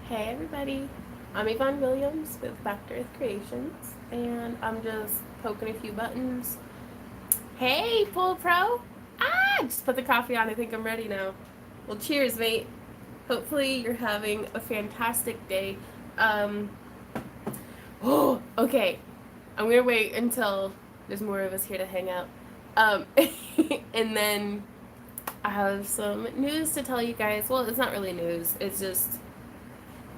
Hey everybody, I'm Yvonne Williams with Back to Earth Creations, and I'm just poking a few buttons. Hey, Pool Pro! Just put the coffee on. I think I'm ready now. Well, cheers, mate. Hopefully you're having a fantastic day. Um, okay. I'm gonna wait until there's more of us here to hang out. Um, and then I have some news to tell you guys. Well, it's not really news. It's just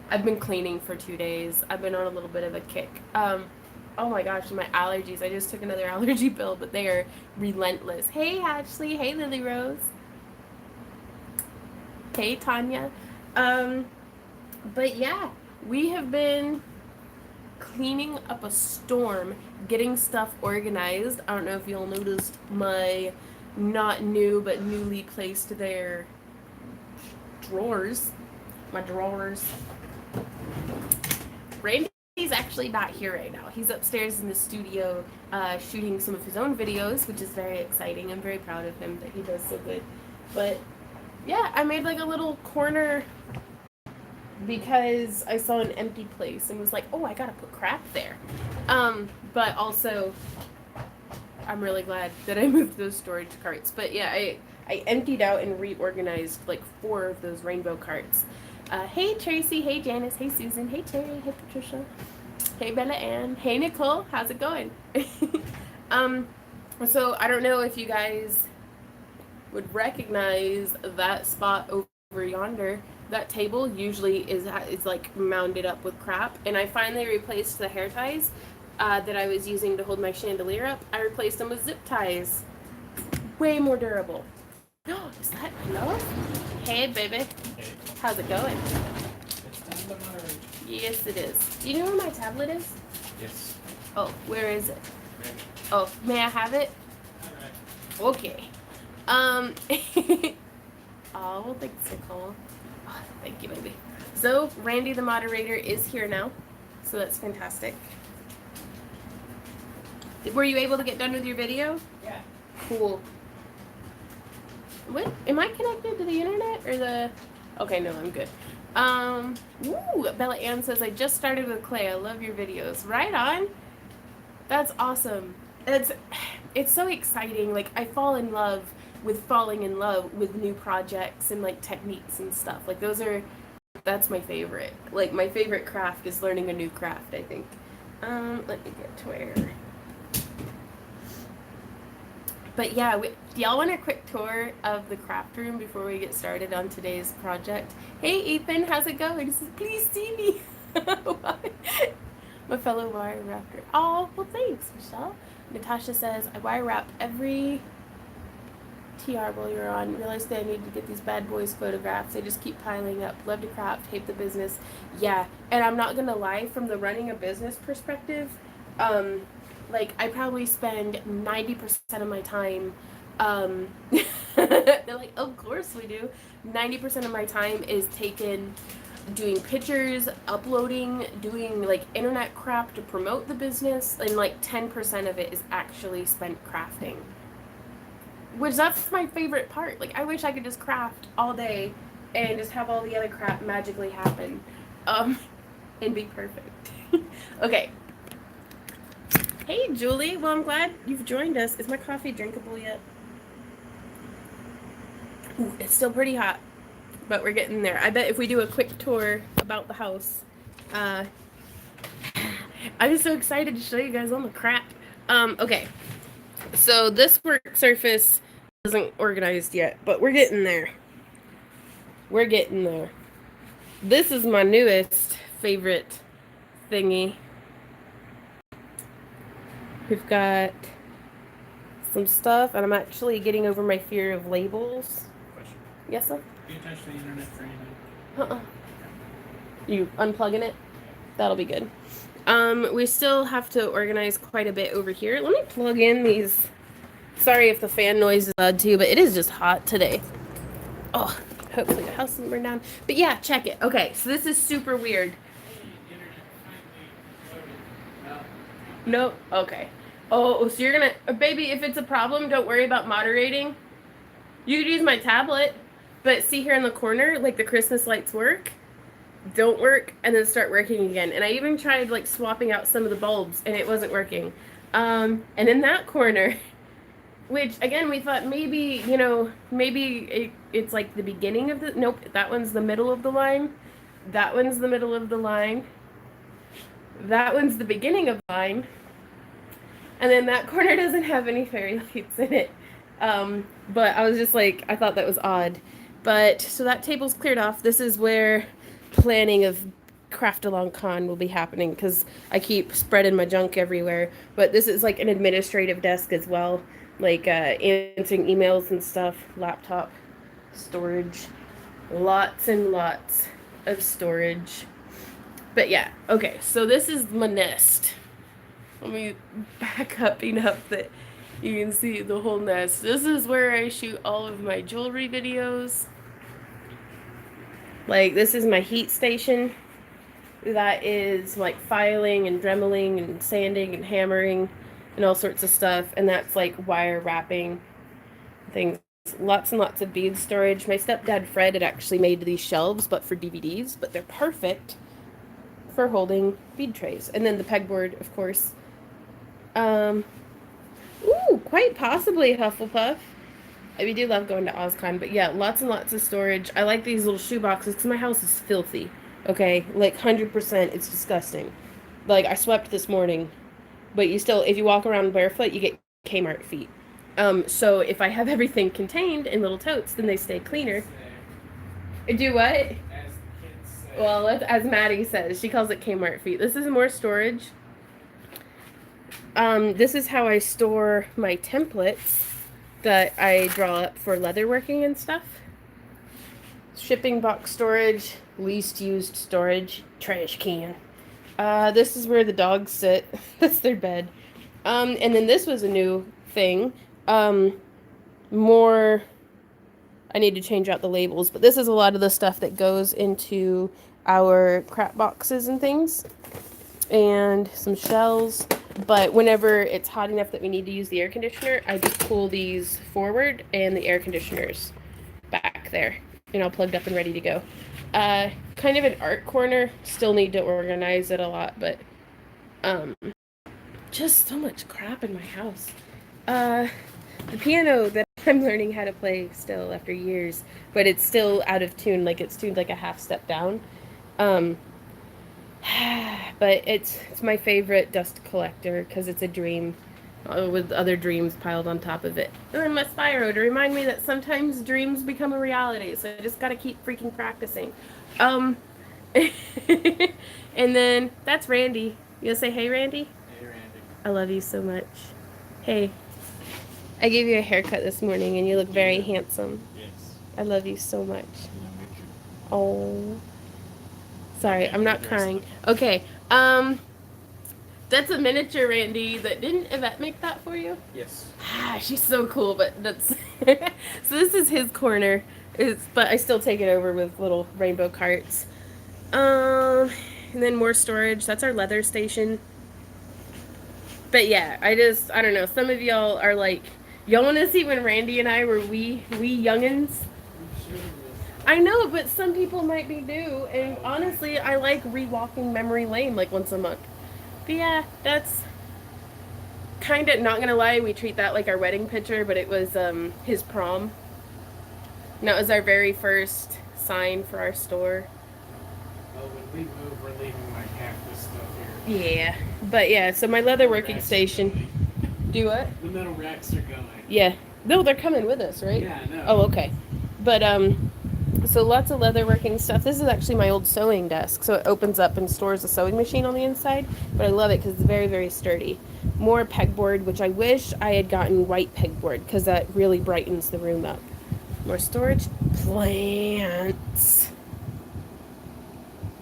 I've been cleaning for 2 days. I've been on a little bit of a kick. Oh my gosh, my allergies. I just took another allergy pill, but they are relentless. Hey Ashley, hey Lily Rose, hey Tanya. Um, but yeah, we have been cleaning up a storm, getting stuff organized. I don't know if y'all noticed my not new but newly placed there drawers. My drawers. Randy's actually not here right now. He's upstairs in the studio shooting some of his own videos, which is very exciting. I'm very proud of him that he does so good. But yeah, I made like a little corner because I saw an empty place and was like, oh, I gotta put crap there. But also, I'm really glad that I moved those storage carts. But yeah, I emptied out and reorganized like 4 of those rainbow carts. Hey Tracy, hey Janice, hey Susan, hey Terry, hey Patricia, hey Bella Ann, hey Nicole, how's it going? um, so I don't know if you guys would recognize that spot over yonder. That table usually is like mounded up with crap, and I finally replaced the hair ties that I was using to hold my chandelier up. I replaced them with zip ties. Way more durable. Oh, is that enough? Hey, baby. Hey. How's it going? It's time to moderate. Yes, it is. Do you know where my tablet is? Yes. Oh, where is it? Ready. Oh, may I have it? All right. Okay. Oh, well, thanks, Nicole. Oh, thank you, baby. So, Randy, the moderator, is here now. So that's fantastic. Were you able to get done with your video? Yeah. Cool. What? Am I connected to the internet or the... Okay, no, I'm good. Ooh, Bella Ann says, I just started with clay. I love your videos. Right on. That's awesome. It's so exciting. Like, I fall in love with falling in love with new projects and, like, techniques and stuff. Like, that's my favorite. Like, my favorite craft is learning a new craft, I think. Let me get to where... But yeah, do y'all want a quick tour of the craft room before we get started on today's project? Hey Ethan, how's it going? Please see me. My fellow wire wrapper. Oh, well thanks, Michelle. Natasha says, I wire wrap every TR while you're on. Realized that I need to get these bad boys photographs. They just keep piling up. Love to craft, hate the business. Yeah, and I'm not gonna lie, from the running a business perspective, like, I probably spend 90% of my time, they're like, of course we do. 90% of my time is taken doing pictures, uploading, doing, like, internet crap to promote the business, and, like, 10% of it is actually spent crafting. Which, that's my favorite part. Like, I wish I could just craft all day and just have all the other crap magically happen, and be perfect. Okay. Hey, Julie. Well, I'm glad you've joined us. Is my coffee drinkable yet? Ooh, it's still pretty hot, but we're getting there. I bet if we do a quick tour about the house, I'm so excited to show you guys all the crap. Okay. So this work surface isn't organized yet, but we're getting there. We're getting there. This is my newest favorite thingy. We've got some stuff, and I'm actually getting over my fear of labels. Question. Yes, sir? Do you touch the internet for anything? Uh-uh. You unplugging it? That'll be good. We still have to organize quite a bit over here. Let me plug in these. Sorry if the fan noise is loud too, but it is just hot today. Oh, hopefully the house doesn't burn down. But yeah, check it. Okay, so this is super weird. No? Okay. Oh, so you're gonna... Baby, if it's a problem, don't worry about moderating. You could use my tablet. But see here in the corner, like the Christmas lights work? don't work, and then start working again. And I even tried like swapping out some of the bulbs, and it wasn't working. And in that corner, which again we thought maybe it's like the beginning of the nope, that one's the middle of the line. That one's the middle of the line. That one's the beginning of the line. And then that corner doesn't have any fairy lights in it. But I was just like, I thought that was odd. But so that table's cleared off. This is where planning of Craft Along Con will be happening because I keep spreading my junk everywhere. But this is like an administrative desk as well, like answering emails and stuff, laptop, storage, lots and lots of storage. But yeah, okay, so this is my nest. Let me back up enough that you can see the whole nest. This is where I shoot all of my jewelry videos. Like, this is my heat station. That is like filing and dremeling and sanding and hammering and all sorts of stuff. And that's like wire wrapping things. Lots and lots of bead storage. My stepdad Fred had actually made these shelves, but for DVDs. But they're perfect for holding bead trays. And then the pegboard, of course. Ooh, quite possibly Hufflepuff. We do love going to OzCon, but yeah, lots and lots of storage. I like these little shoe boxes because my house is filthy. Okay, like 100%, it's disgusting. Like, I swept this morning, but you still, if you walk around barefoot, you get Kmart feet. So if I have everything contained in little totes, then they stay cleaner. Do what? As the kids say. Well, as Maddie says, she calls it Kmart feet. This is more storage. This is how I store my templates that I draw up for leatherworking and stuff. Shipping box storage, least used storage, trash can. This is where the dogs sit. That's their bed. And then this was a new thing. More, I need to change out the labels, but this is a lot of the stuff that goes into our crap boxes and things. And some shells. But whenever it's hot enough that we need to use the air conditioner, I just pull these forward and the air conditioner's back there. And all plugged up and ready to go. Kind of an art corner. Still need to organize it a lot, but just so much crap in my house. The piano that I'm learning how to play still after years, but it's still out of tune, like it's tuned like a half step down. But it's my favorite dust collector because it's a dream with other dreams piled on top of it. And then my Spyro to remind me that sometimes dreams become a reality, so I just gotta keep freaking practicing. And then that's Randy. You gonna say hey, Randy? Hey, Randy. I love you so much. Hey, I gave you a haircut this morning and you look very handsome. Yes. I love you so much. Oh. Sorry, I'm not crying. Okay, that's a miniature Randy that didn't Yvette make that for you? Yes. Ah, she's so cool, but that's so this is his corner. But I still take it over with little rainbow carts. And then more storage. That's our leather station. But yeah, I don't know. Some of y'all are like, y'all want to see when Randy and I were wee youngins? I know, but some people might be new, and honestly, I like re-walking memory lane like once a month. But yeah, that's kind of, not gonna lie, we treat that like our wedding picture, but it was his prom. And that was our very first sign for our store. Well, when we move, we're leaving my cactus stuff here. Yeah, but yeah, so my leather working station. Do what? The metal racks are going. Yeah. No, they're coming with us, right? Yeah, I know. Oh, okay. But so lots of leatherworking stuff. This is actually my old sewing desk, so it opens up and stores a sewing machine on the inside. But I love it because it's very, very sturdy. More pegboard, which I wish I had gotten white pegboard because that really brightens the room up. More storage, plants,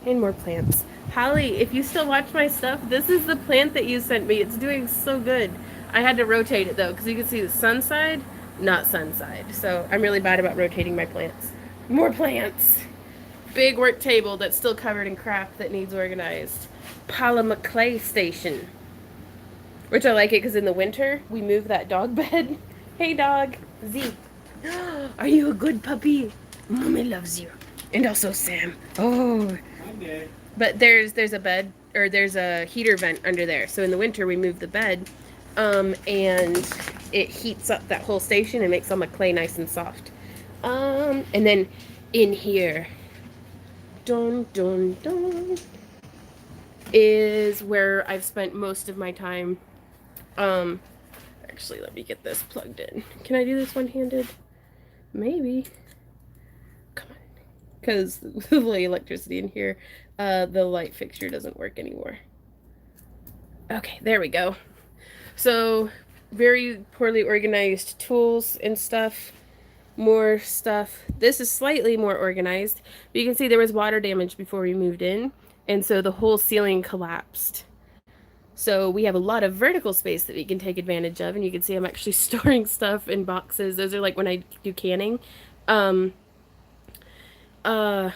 and more plants. Holly, if you still watch my stuff, this is the plant that you sent me. It's doing so good. I had to rotate it though because you can see the sun side, not sun side. So I'm really bad about rotating my plants. More plants. Big work table that's still covered in crap that needs organized. Polymer clay station. Which I like it because in the winter, we move that dog bed. Hey dog. Z. Are you a good puppy? Mommy loves you. And also Sam. Oh. My But there's a bed, or there's a heater vent under there. So in the winter we move the bed, and it heats up that whole station and makes all my clay nice and soft. And then in here, dun dun dun, is where I've spent most of my time. Actually, let me get this plugged in. Can I do this one-handed? Maybe. Come on. Because the electricity in here, the light fixture doesn't work anymore. Okay, there we go. So, very poorly organized tools and stuff. More stuff. This is slightly more organized, but you can see there was water damage before we moved in, and so the whole ceiling collapsed. So we have a lot of vertical space that we can take advantage of, and you can see I'm actually storing stuff in boxes. Those are like when I do canning. Those are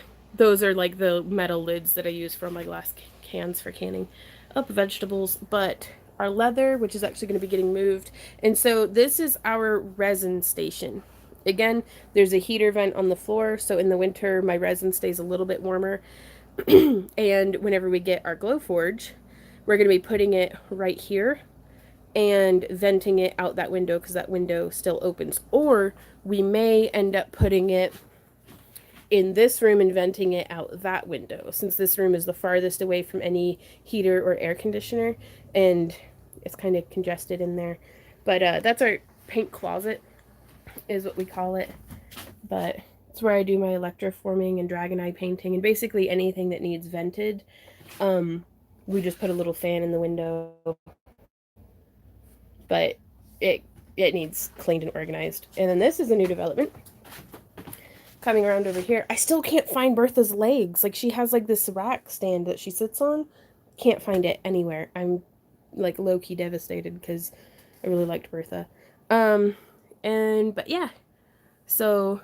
like the metal lids that I use for my glass cans for canning up vegetables. But our leather, which is actually going to be getting moved, and so this is our resin station. Again, there's a heater vent on the floor, so in the winter my resin stays a little bit warmer. And whenever we get our glow forge, we're going to be putting it right here and venting it out that window because that window still opens. Or we may end up putting it in this room and venting it out that window, since this room is the farthest away from any heater or air conditioner and it's kind of congested in there. But that's our paint closet is what we call it. But it's where I do my electroforming and dragon eye painting and basically anything that needs vented. We just put a little fan in the window, but it needs cleaned and organized. And then this is a new development. Coming around over here, I still can't find Bertha's legs. Like, she has like this rack stand that she sits on. Can't find it anywhere. I'm like low-key devastated because I really liked Bertha. But yeah, so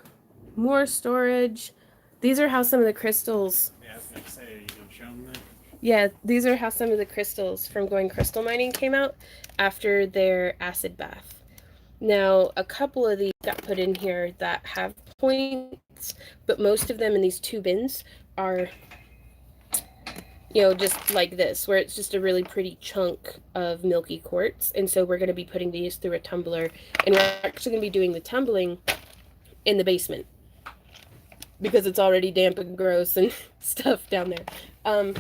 more storage. These are how some of the crystals. Yeah, I was gonna say, you gonna show them that? Yeah, these are how some of the crystals from going crystal mining came out after their acid bath. Now, a couple of these got put in here that have points, but most of them in these two bins are, you know, just like this, where it's just a really pretty chunk of milky quartz. And so we're going to be putting these through a tumbler, and we're actually going to be doing the tumbling in the basement because it's already damp and gross and stuff down there.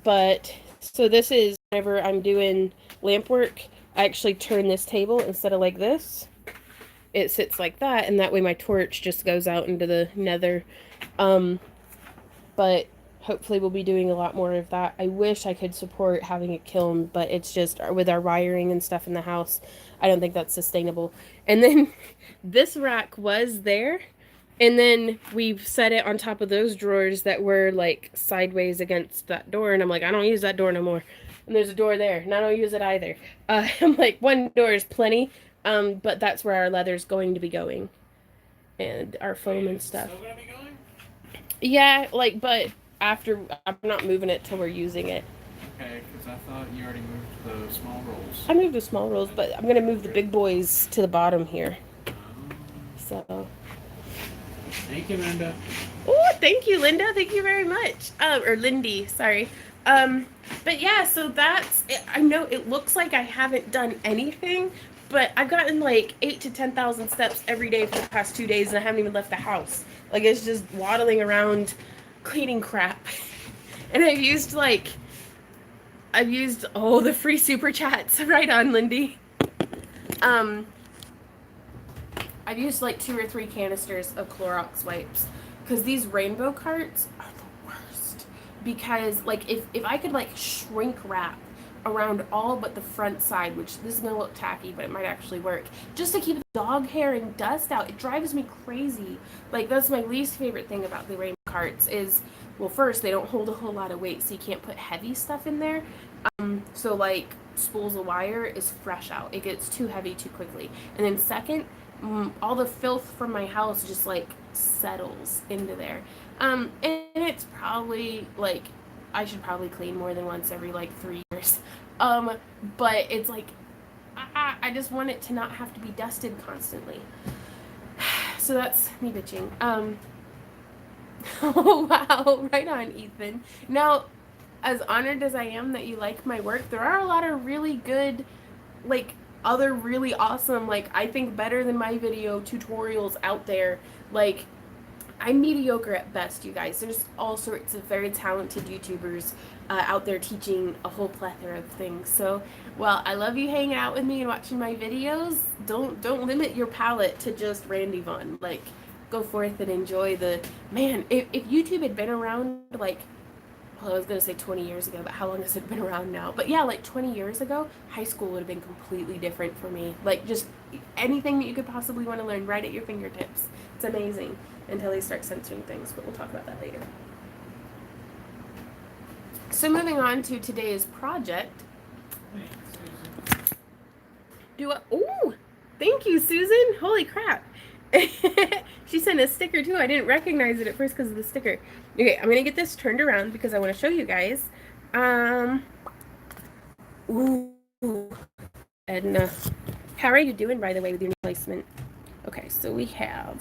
But so this is whenever I'm doing lamp work, I actually turn this table instead of like this. It sits like that, and that way my torch just goes out into the nether. But hopefully we'll be doing a lot more of that. I wish I could support having a kiln, but it's just with our wiring and stuff in the house, I don't think that's sustainable. And then this rack was there, and then we've set it on top of those drawers that were like sideways against that door, and I'm like, I don't use that door no more. And there's a door there, and I don't use it either. I'm like, one door is plenty, but that's where our leather's going to be going, and our foam and stuff. Still gonna be going? Yeah, like, but after, I'm not moving it till we're using it. Okay, because I thought you already moved the small rolls. I moved the small rolls, but I'm gonna move the big boys to the bottom here. So. Thank you, Linda. Oh, thank you, Linda. Thank you very much. Or Lindy, sorry. But yeah, so that's it. I know it looks like I haven't done anything, but I've gotten like 8,000 to 10,000 steps every day for the past 2 days, and I haven't even left the house. Like, it's just waddling around cleaning crap. And I've used all the free super chats. Right on, Lindy. I've used like 2 or 3 canisters of Clorox wipes because these rainbow carts are the worst. Because like if I could like shrink wrap around all but the front side, which this is gonna look tacky, but it might actually work, just to keep the dog hair and dust out, it drives me crazy. Like, that's my least favorite thing about the rainbow carts is, well, first, they don't hold a whole lot of weight, so you can't put heavy stuff in there. So like spools of wire is fresh out. It gets too heavy too quickly. And then second, all the filth from my house just like settles into there. And it's probably like, I should probably clean more than once every like 3 years. But it's like, I just want it to not have to be dusted constantly. So that's me bitching. Oh, wow. Right on, Ethan. Now, as honored as I am that you like my work, there are a lot of really good, like, other really awesome, like, I think better than my video tutorials out there. Like, I'm mediocre at best, you guys. There's all sorts of very talented YouTubers out there teaching a whole plethora of things. So, while I love you hanging out with me and watching my videos, don't limit your palette to just Randy Vaughn. Like, go forth and enjoy the man. If YouTube had been around like, well, I was gonna say 20 years ago, but how long has it been around now? But yeah, like 20 years ago, high school would have been completely different for me. Like, just anything that you could possibly want to learn right at your fingertips. It's amazing until they start censoring things, but we'll talk about that later. So moving on to today's project. Oh, thank you, Susan. Holy crap. She sent a sticker too. I didn't recognize it at first because of the sticker. Okay, I'm gonna get this turned around because I want to show you guys. Ooh, Edna, how are you doing, by the way, with your new placement? Okay, so we have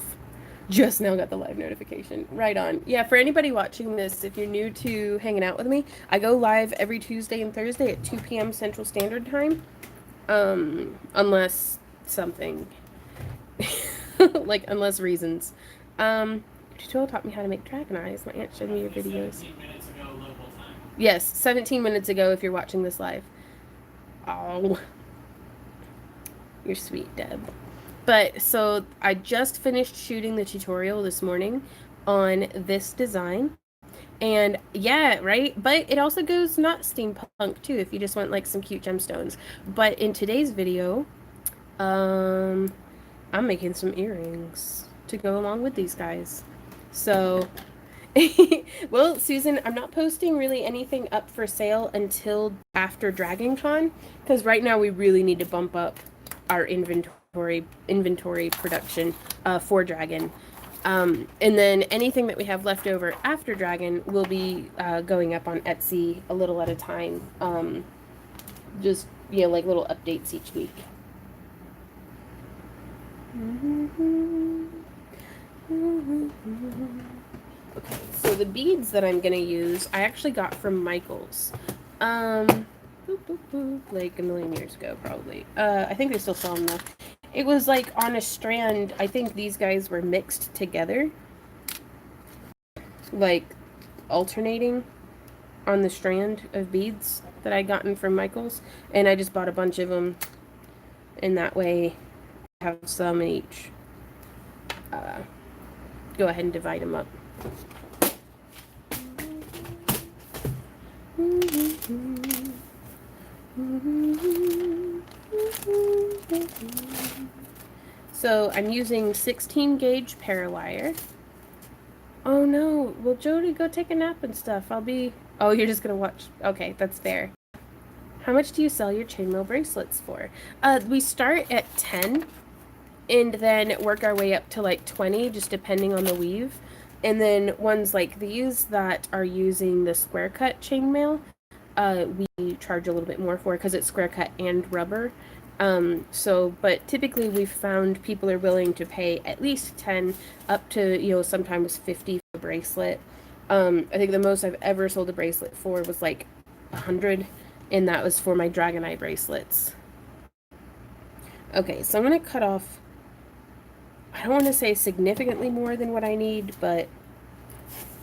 just now got the live notification. Right on. Yeah, for anybody watching this, if you're new to hanging out with me, I go live every Tuesday and Thursday at 2 p.m. Central Standard Time. Unless something, like, unless reasons. Tutorial taught me how to make dragon eyes. My aunt showed me your videos. 17 minutes ago, local time. Yes, 17 minutes ago if you're watching this live. Oh, you're sweet, Deb. But, so, I just finished shooting the tutorial this morning on this design. And, yeah, right? But it also goes not steampunk, too, if you just want, like, some cute gemstones. But in today's video, I'm making some earrings to go along with these guys. So, well, Susan, I'm not posting really anything up for sale until after Dragon Con, because right now we really need to bump up our inventory production for Dragon. And then anything that we have left over after Dragon will be going up on Etsy a little at a time. Just, you know, like little updates each week. Okay, so the beads that I'm gonna use, I actually got from Michaels. Like a million years ago, probably. I think they still sell them though. It was like on a strand. I think these guys were mixed together, like alternating on the strand of beads that I gotten from Michaels, and I just bought a bunch of them, and that way I have some in each. Go ahead and divide them up. So I'm using 16 gauge parawire. Oh no, well Jody, go take a nap and stuff. Oh, you're just gonna watch. Okay, that's fair. How much do you sell your chainmail bracelets for? We start at 10 and then work our way up to like 20, just depending on the weave. And then ones like these that are using the square cut chainmail, we charge a little bit more for because it's square cut and rubber. But typically we've found people are willing to pay at least 10 up to, you know, sometimes 50 for a bracelet. I think the most I've ever sold a bracelet for was like 100, and that was for my dragon eye bracelets. Okay, so I'm going to cut off, I don't want to say significantly more than what I need, but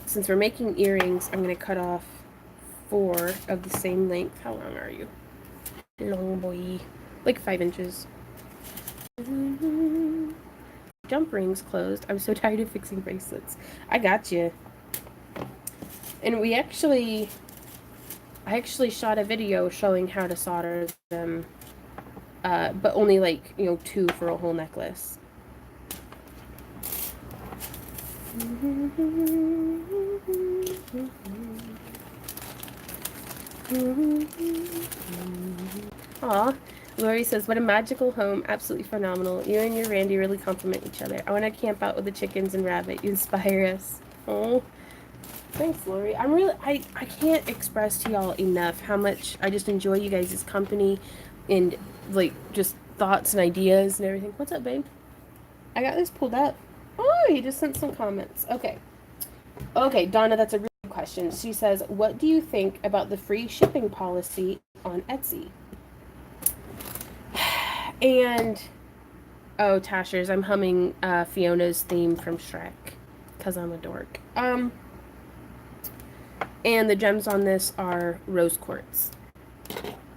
since we're making earrings, I'm going to cut off 4 of the same length. How long are you? Long boy. Like 5 inches. Jump rings closed. I'm so tired of fixing bracelets. I got you. And I actually shot a video showing how to solder them, but only like, you know, 2 for a whole necklace. Aw, Lori says, what a magical home. Absolutely phenomenal. You and your Randy really complement each other. I want to camp out with the chickens and rabbit. You inspire us. Oh, thanks, Lori. I can't express to y'all enough how much I just enjoy you guys' company and, like, just thoughts and ideas and everything. What's up, babe? I got this pulled up. Oh, he just sent some comments. Okay. Okay, Donna, that's a really good question. She says, what do you think about the free shipping policy on Etsy? And, oh, Tashers, I'm humming Fiona's theme from Shrek, because I'm a dork. And the gems on this are rose quartz.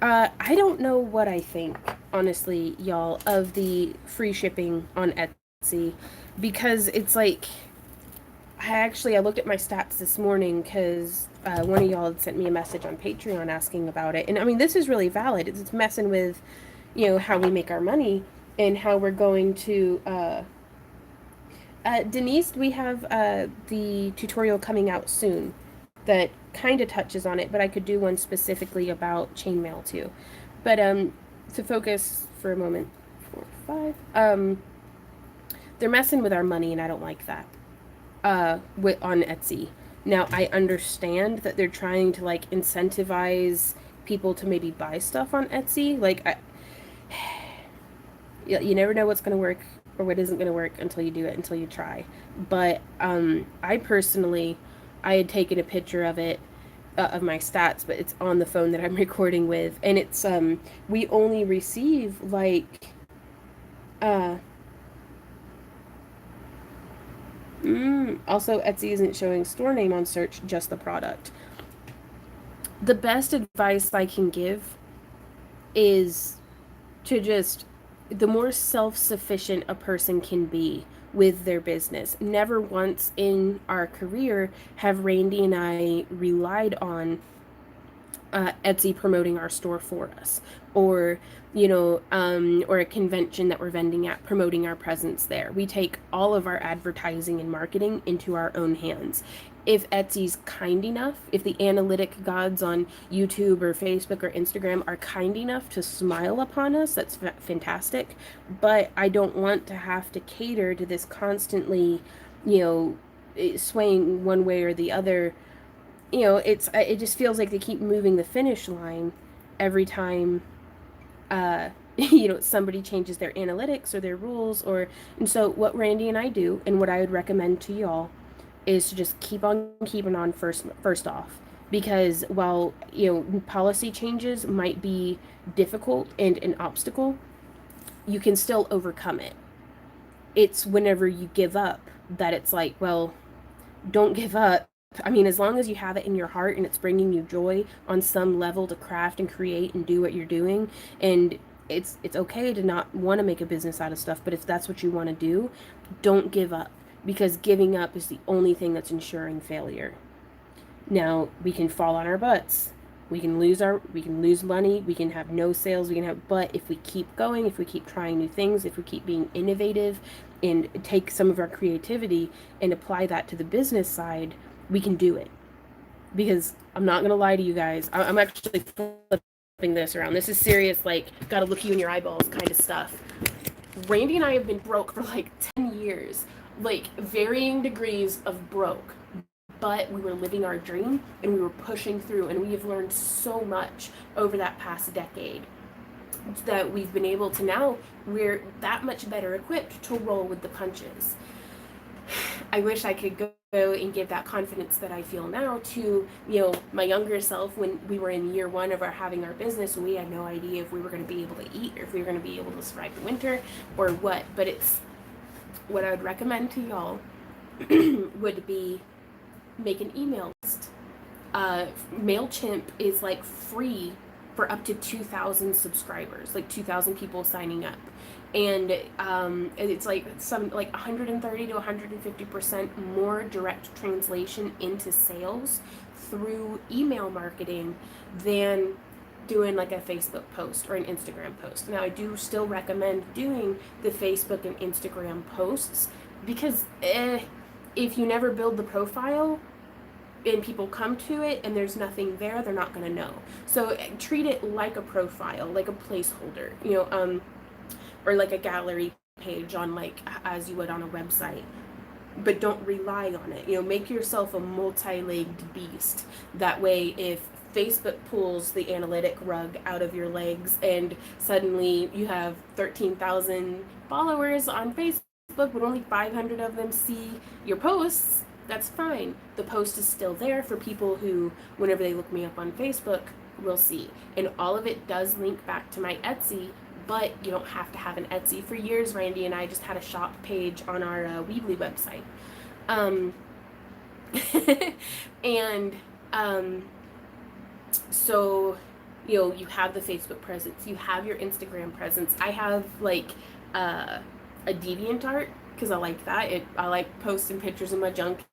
I don't know what I think, honestly, y'all, of the free shipping on Etsy, because it's like, I looked at my stats this morning because one of y'all had sent me a message on Patreon asking about it, and I mean, this is really valid. It's messing with, how we make our money and how we're going to. Denise, we have the tutorial coming out soon that kind of touches on it, but I could do one specifically about chainmail too. But to focus for a moment, 4, 5. They're messing with our money, and I don't like that. On Etsy. Now I understand that they're trying to like incentivize people to maybe buy stuff on Etsy. You never know what's going to work or what isn't going to work until you do it, until you try. But I personally, I had taken a picture of it, of my stats, but it's on the phone that I'm recording with, and it's we only receive like also Etsy isn't showing store name on search, just the product. The best advice I can give is to just, the more self-sufficient a person can be with their business. Never once in our career have Randy and I relied on Etsy promoting our store for us, or or a convention that we're vending at promoting our presence there. We take all of our advertising and marketing into our own hands. If Etsy's kind enough, if the analytic gods on YouTube or Facebook or Instagram are kind enough to smile upon us, that's fantastic. But I don't want to have to cater to this constantly, swaying one way or the other. It just feels like they keep moving the finish line every time somebody changes their analytics or their rules. And so what Randy and I do, and what I would recommend to y'all, is to just keep on keeping on first off, because while policy changes might be difficult and an obstacle, you can still overcome it. It's whenever you give up that it's like, well, don't give up. I mean, as long as you have it in your heart and it's bringing you joy on some level to craft and create and do what you're doing, and it's okay to not want to make a business out of stuff, but if that's what you want to do, don't give up, because giving up is the only thing that's ensuring failure. Now, we can fall on our butts. We can lose money, we can have no sales, but if we keep going, if we keep trying new things, if we keep being innovative and take some of our creativity and apply that to the business side, we can do it. Because I'm not gonna lie to you guys, I'm actually flipping this around. This is serious, like, gotta look you in your eyeballs kind of stuff. Randy and I have been broke for like 10 years, like varying degrees of broke. But we were living our dream and we were pushing through, and we have learned so much over that past decade that we've been able to, now we're that much better equipped to roll with the punches. I wish I could go and give that confidence that I feel now to, my younger self when we were in year one of having our business, and we had no idea if we were going to be able to eat or if we were going to be able to survive the winter or what. But it's what I would recommend to y'all would be make an email list. MailChimp is like free for up to 2,000 subscribers, like 2,000 people signing up. And it's like 130 to 150% more direct translation into sales through email marketing than doing like a Facebook post or an Instagram post. Now, I do still recommend doing the Facebook and Instagram posts, because if you never build the profile and people come to it and there's nothing there, they're not going to know. So treat it like a profile, like a placeholder, or like a gallery page on, like, as you would on a website. But don't rely on it. Make yourself a multi-legged beast. That way, if Facebook pulls the analytic rug out of your legs and suddenly you have 13,000 followers on Facebook, but only 500 of them see your posts, that's fine. The post is still there for people who, whenever they look me up on Facebook, will see. And all of it does link back to my Etsy, but you don't have to have an Etsy. For years, Randy and I just had a shop page on our Weebly website. Um, and so, you have the Facebook presence, you have your Instagram presence. I have like a DeviantArt because I like that. I like posting pictures of my junk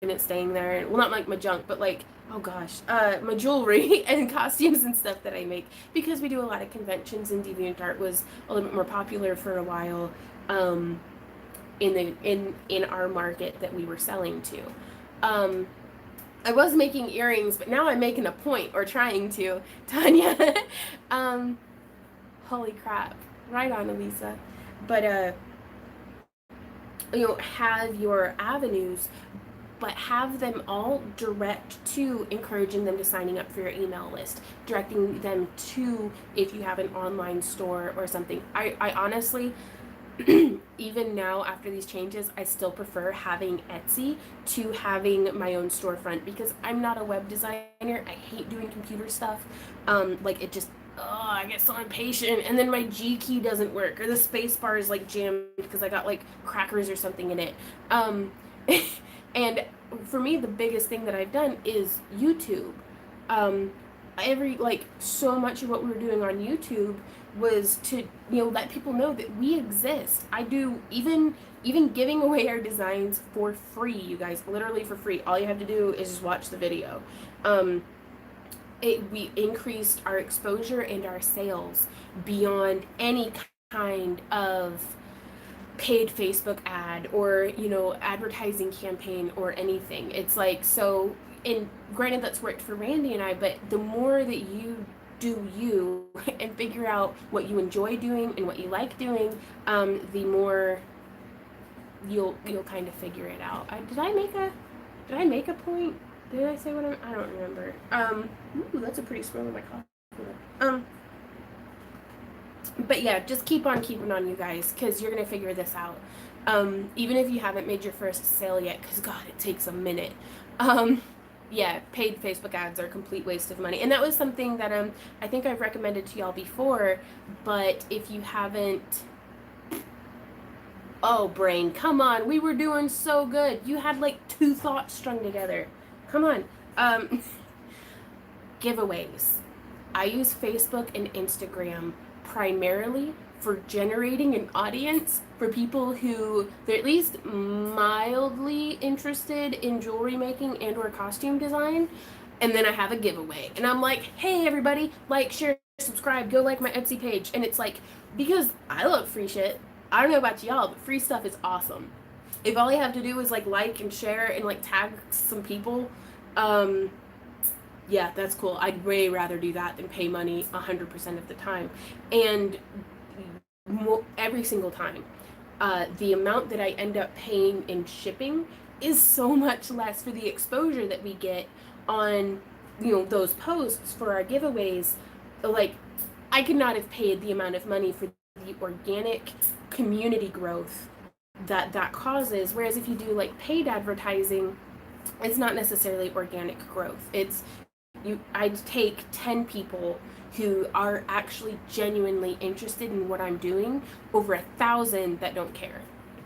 and it's staying there. Well, not like my junk, but like, oh gosh, my jewelry and costumes and stuff that I make, because we do a lot of conventions, and DeviantArt was a little bit more popular for a while in our market that we were selling to. I was making earrings, but now I'm making a point, or trying to, Tanya. Holy crap. Right on, Elisa. But, have your avenues, but have them all direct to encouraging them to signing up for your email list, directing them to, if you have an online store or something. I honestly, even now after these changes, I still prefer having Etsy to having my own storefront, because I'm not a web designer. I hate doing computer stuff. Like, it just, I get so impatient, and then my G key doesn't work, or the space bar is like jammed because I got like crackers or something in it. And for me, the biggest thing that I've done is YouTube. So much of what we were doing on YouTube was to, let people know that we exist. I do even giving away our designs for free, you guys, literally for free. All you have to do is just watch the video. We increased our exposure and our sales beyond any kind of paid Facebook ad or, advertising campaign or anything. It's like, so, and granted that's worked for Randy and I, but the more that you do you and figure out what you enjoy doing and what you like doing, the more you'll kind of figure it out. Did I make a point? Did I say what I don't remember. Ooh, that's a pretty swirl in my coffee. But yeah, just keep on keeping on, you guys, because you're gonna figure this out. Even if you haven't made your first sale yet, because God, it takes a minute. Yeah, paid Facebook ads are a complete waste of money, and that was something that I think I've recommended to y'all before. But if you haven't, oh brain, come on, we were doing so good. You had like 2 thoughts strung together. Come on. Giveaways. I use Facebook and Instagram primarily for generating an audience for people who they're at least mildly interested in jewelry making and or costume design. And then I have a giveaway, and I'm like, hey everybody, like, share, subscribe, go like my Etsy page. And it's like, because I love free shit. I don't know about y'all, but free stuff is awesome. If all you have to do is like and share and like tag some people, yeah, that's cool. I'd way rather do that than pay money 100% of the time. And every single time, the amount that I end up paying in shipping is so much less for the exposure that we get on, those posts for our giveaways. Like, I could not have paid the amount of money for the organic community growth that causes. Whereas if you do like paid advertising, it's not necessarily organic growth. I'd take 10 people who are actually genuinely interested in what I'm doing over 1,000 that don't care.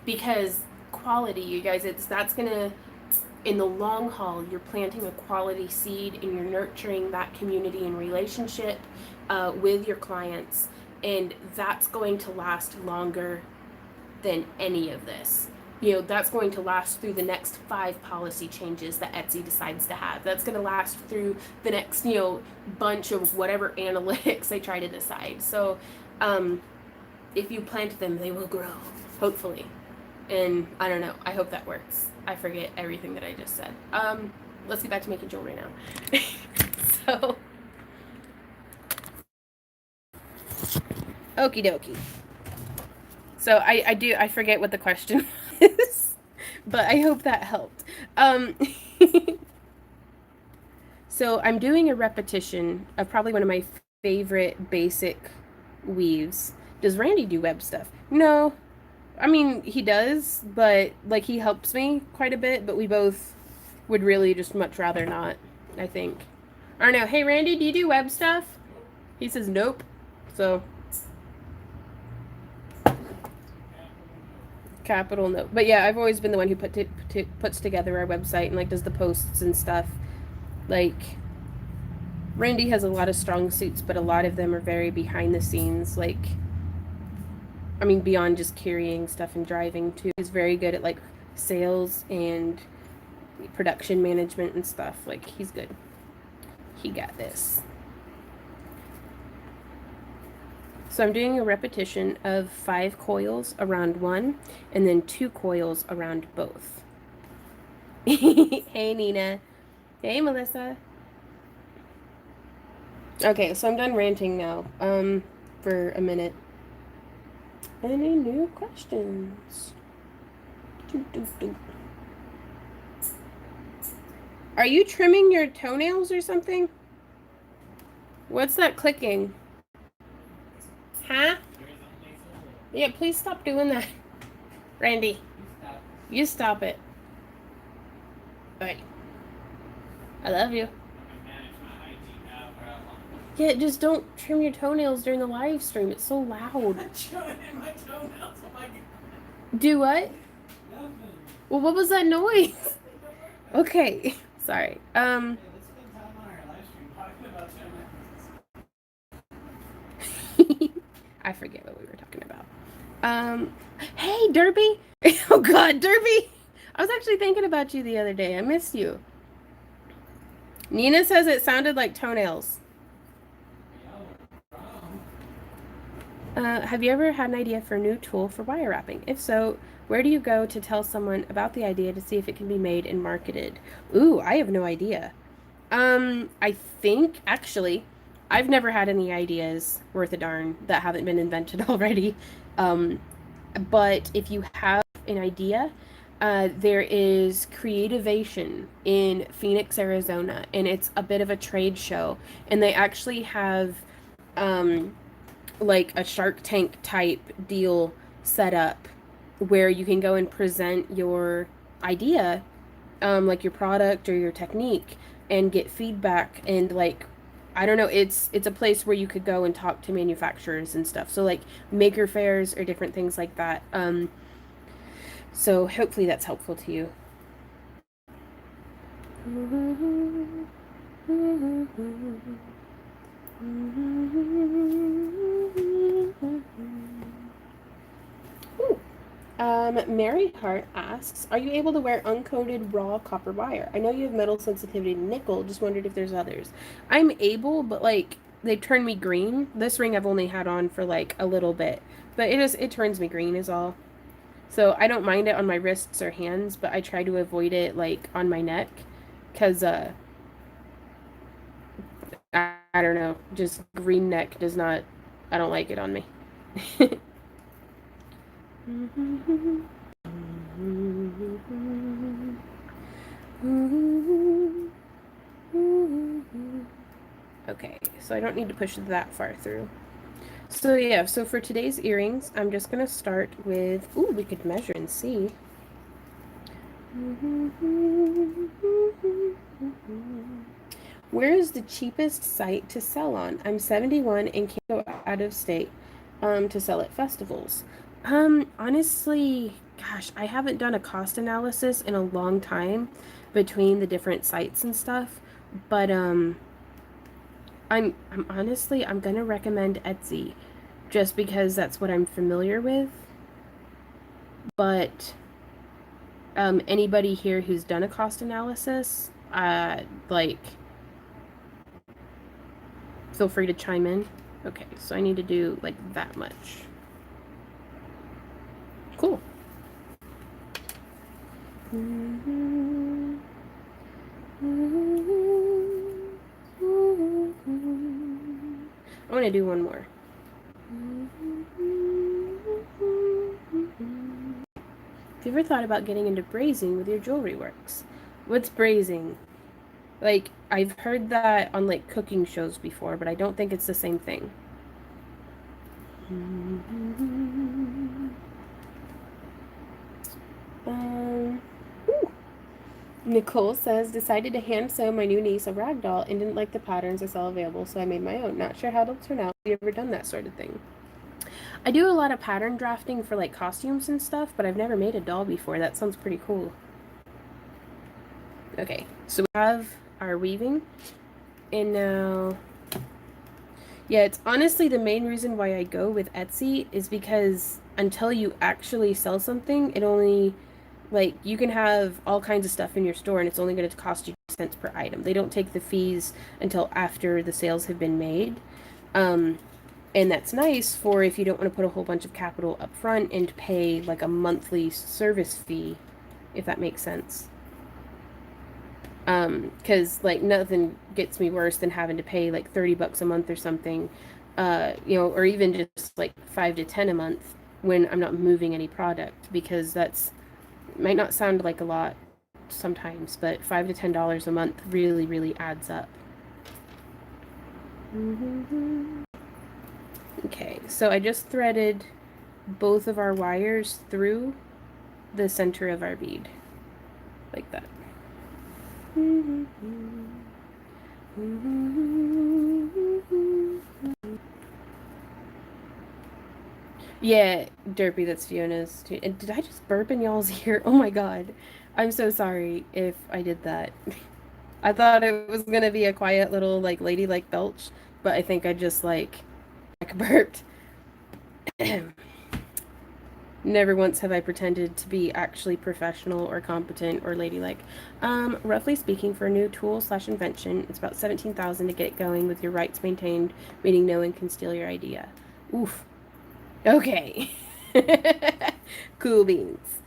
Because quality, you guys, that's gonna, in the long haul, you're planting a quality seed and you're nurturing that community and relationship with your clients, and that's going to last longer than any of this. That's going to last through the next 5 policy changes that Etsy decides to have. That's going to last through the next, bunch of whatever analytics they try to decide. So, if you plant them, they will grow, hopefully. And I don't know. I hope that works. I forget everything that I just said. Let's get back to making jewelry now. So, okie dokie. So I forget what the question was, but I hope that helped. So I'm doing a repetition of probably one of my favorite basic weaves. Does Randy do web stuff? No. I mean, he does, but like he helps me quite a bit, but we both would really just much rather not, I think. I don't know. Hey, Randy, do you do web stuff? He says nope. So, capital no. But yeah, I've always been the one who puts together our website and like does the posts and stuff. Like, Randy has a lot of strong suits, but a lot of them are very behind the scenes. Like, I mean, beyond just carrying stuff and driving too. He's very good at like sales and production management and stuff. Like, he's good. He got this. So I'm doing a repetition of 5 coils around one and then 2 coils around both. Hey, Nina. Hey, Melissa. Okay, so I'm done ranting now, for a minute. Any new questions? Are you trimming your toenails or something? What's that clicking? Huh? Yeah, please stop doing that. Randy, you stop it. Alright. I love you. Yeah, just don't trim your toenails during the live stream. It's so loud. Do what? Nothing. Well, what was that noise? Okay, sorry. Let's spend time on our live stream talking about toenails. I forget what we were talking about. Hey, Derby. Oh God, Derby. I was actually thinking about you the other day. I missed you. Nina says it sounded like toenails. Have you ever had an idea for a new tool for wire wrapping? If so, where do you go to tell someone about the idea to see if it can be made and marketed? Ooh, I have no idea. I think, actually, I've never had any ideas worth a darn that haven't been invented already. But if you have an idea, there is Creativation in Phoenix, Arizona, and it's a bit of a trade show. And they actually have, like a Shark Tank type deal set up where you can go and present your idea, like your product or your technique, and get feedback. And like, I don't know, it's a place where you could go and talk to manufacturers and stuff. So like maker fairs or different things like that. So hopefully that's helpful to you. Ooh. Mary Hart asks, are you able to wear uncoated raw copper wire? I know you have metal sensitivity to nickel, just wondered if there's others. I'm able, but like they turn me green. This ring I've only had on for like a little bit, but it turns me green is all. So I don't mind it on my wrists or hands, but I try to avoid it like on my neck, cause I don't know, just green neck does not, I don't like it on me. Okay, so I don't need to push that far through. So yeah, so for today's earrings, I'm just gonna start with, ooh, we could measure and see. Where is the cheapest site to sell on? I'm 71 and can't go out of state to sell at festivals. Honestly, gosh, I haven't done a cost analysis in a long time between the different sites and stuff, but I'm honestly, I'm gonna recommend Etsy just because that's what I'm familiar with. But anybody here who's done a cost analysis, like, feel free to chime in. Okay, so I need to do like that much. Cool. I'm gonna do one more. Have you ever thought about getting into brazing with your jewelry works? What's brazing? Like, I've heard that on like cooking shows before, but I don't think it's the same thing. Um, ooh. Nicole says, decided to hand sew my new niece a rag doll and didn't like the patterns I saw available, so I made my own. Not sure how it'll turn out. Have you ever done that sort of thing? I do a lot of pattern drafting for like costumes and stuff, but I've never made a doll before. That sounds pretty cool. Okay, so we have our weaving, and now, yeah, it's honestly the main reason why I go with Etsy is because until you actually sell something, it only, like, you can have all kinds of stuff in your store and it's only going to cost you cents per item. They don't take the fees until after the sales have been made. And that's nice for if you don't want to put a whole bunch of capital up front and pay like a monthly service fee, if that makes sense. Because like nothing gets me worse than having to pay like $30 a month or something, or even just like 5 to 10 a month when I'm not moving any product, because that's might not sound like a lot sometimes, but $5 to $10 a month really, really adds up. Okay, so I just threaded both of our wires through the center of our bead, like that. Yeah, Derpy, that's Fiona's too. And did I just burp in y'all's ear? Oh my god. I'm so sorry if I did that. I thought it was gonna be a quiet little like ladylike belch, but I think I just like burped. Never once have I pretended to be actually professional or competent or ladylike. Roughly speaking, for a new tool / invention, it's about 17,000 to get it going with your rights maintained, meaning no one can steal your idea. Oof. Okay. Cool beans.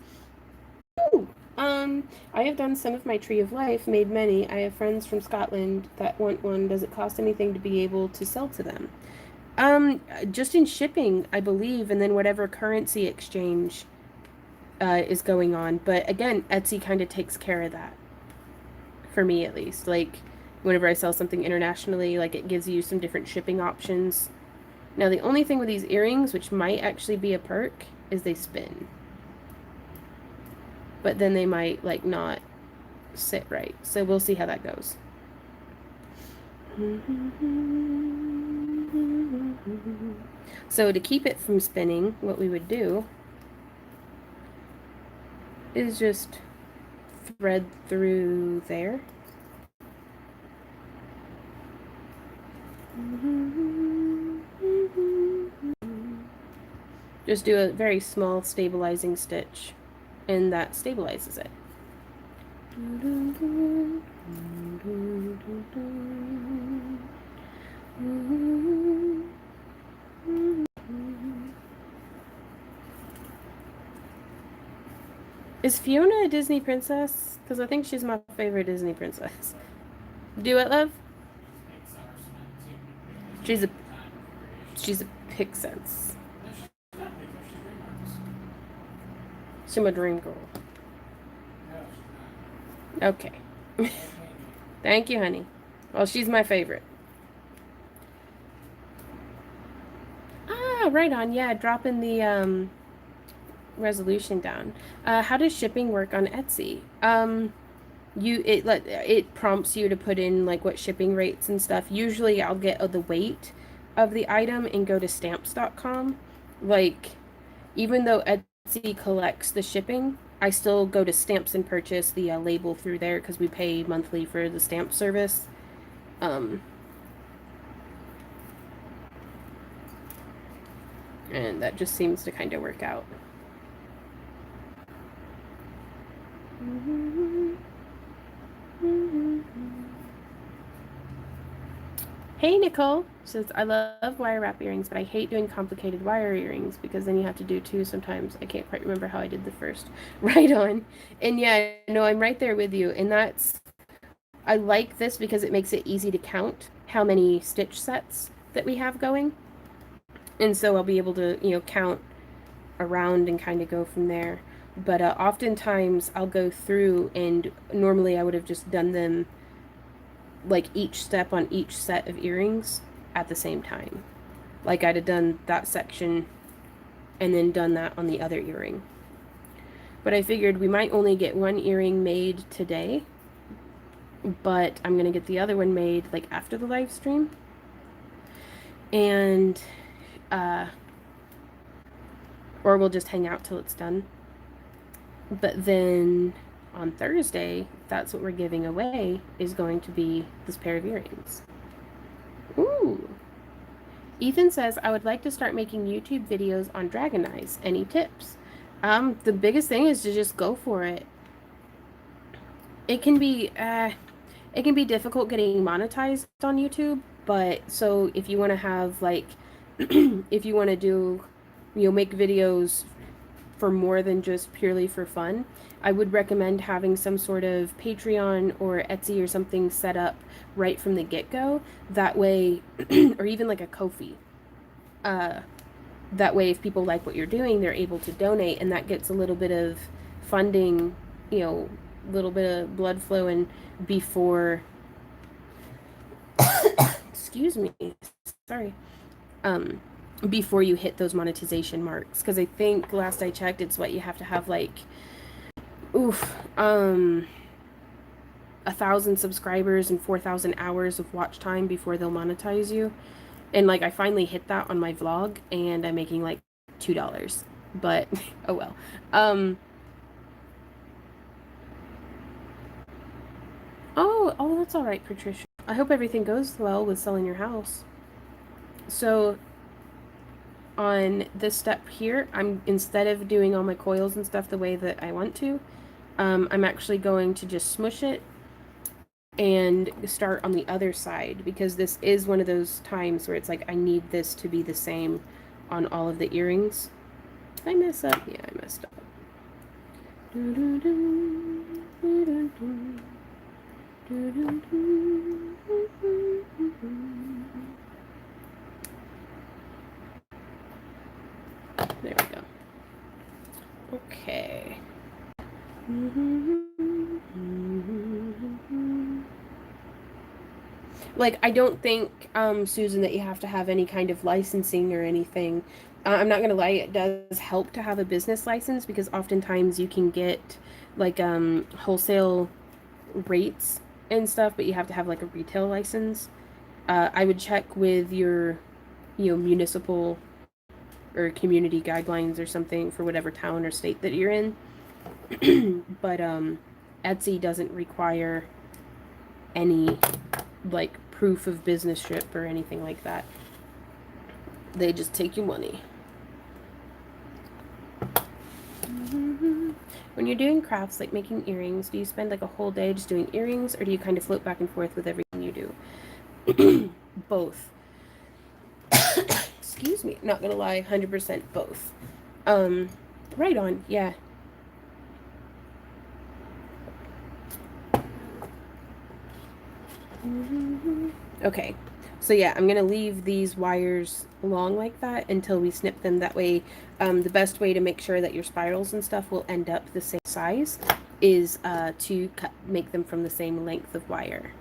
Ooh. I have done some of my Tree of Life, made many. I have friends from Scotland that want one. Does it cost anything to be able to sell to them? Just in shipping, I believe, and then whatever currency exchange is going on. But again, Etsy kind of takes care of that. For me, at least. Like, whenever I sell something internationally, like, it gives you some different shipping options. Now, the only thing with these earrings, which might actually be a perk, is they spin. But then they might, like, not sit right. So we'll see how that goes. So to keep it from spinning, what we would do is just thread through there. Just do a very small stabilizing stitch, and that stabilizes it. Is Fiona a Disney princess? Because I think she's my favorite Disney princess. Do it, love? She's a Pixense. She's my dream girl. Okay. Thank you, honey. Well, she's my favorite. Ah, right on. Yeah, dropping the resolution down. How does shipping work on Etsy? It prompts you to put in like what shipping rates and stuff. Usually I'll get the weight of the item and go to stamps.com. Like, even though Etsy collects the shipping, I still go to Stamps and purchase the label through there because we pay monthly for the stamp service. And that just seems to kind of work out. Hey, Nicole says, I love wire wrap earrings, but I hate doing complicated wire earrings because then you have to do two sometimes. I can't quite remember how I did the first. Right on. And yeah, no, I'm right there with you. And I like this because it makes it easy to count how many stitch sets that we have going. And so I'll be able to, count around and kind of go from there. But oftentimes I'll go through, and normally I would have just done them like each step on each set of earrings at the same time. Like I'd have done that section and then done that on the other earring. But I figured we might only get one earring made today, but I'm gonna get the other one made like after the live stream. And or we'll just hang out till it's done. But then on Thursday, that's what we're giving away, is going to be this pair of earrings. Ooh. Ethan says, I would like to start making YouTube videos on dragon eyes. Any tips? The biggest thing is to just go for it. It can be difficult getting monetized on YouTube, but so if you want to have like if you want to do, make videos for more than just purely for fun, I would recommend having some sort of Patreon or Etsy or something set up right from the get-go. That way, or even like a Ko-fi. That way, if people like what you're doing, they're able to donate, and that gets a little bit of funding, a little bit of blood flowing before, excuse me, sorry, before you hit those monetization marks. Because I think last I checked, it's what you have to have like, 1,000 subscribers and 4,000 hours of watch time before they'll monetize you. And like I finally hit that on my vlog, and I'm making like $2. But oh well. Oh, that's all right, Patricia. I hope everything goes well with selling your house. So on this step here, instead of doing all my coils and stuff the way that I want to, I'm actually going to just smush it and start on the other side, because this is one of those times where it's like I need this to be the same on all of the earrings. Did I mess up? Yeah, I messed up. There we go. Okay. Like, I don't think, Susan, that you have to have any kind of licensing or anything. I'm not gonna lie, it does help to have a business license, because oftentimes you can get like wholesale rates and stuff, but you have to have like a retail license. I would check with your, municipal or community guidelines or something for whatever town or state that you're in. But Etsy doesn't require any like proof of business ship or anything like that. They just take your money. When you're doing crafts like making earrings, do you spend like a whole day just doing earrings, or do you kind of float back and forth with everything you do? Both. Excuse me, not gonna lie, 100% both. Right on, yeah. Okay, so yeah, I'm gonna leave these wires long like that until we snip them. That way, the best way to make sure that your spirals and stuff will end up the same size is to make them from the same length of wire.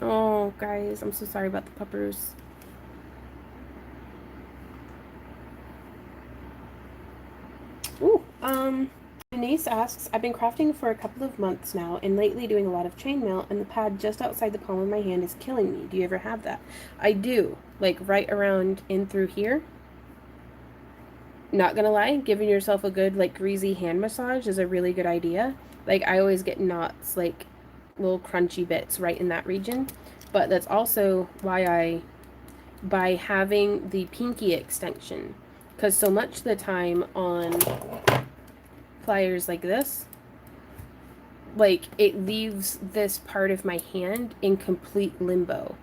Oh, guys, I'm so sorry about the puppers. Ooh, Denise asks, I've been crafting for a couple of months now, and lately doing a lot of chainmail, and the pad just outside the palm of my hand is killing me. Do you ever have that? I do, like right around in through here. Not gonna lie, giving yourself a good like greasy hand massage is a really good idea. Like I always get knots, like little crunchy bits right in that region. But that's also why by having the pinky extension, because so much of the time on pliers like this, like it leaves this part of my hand in complete limbo,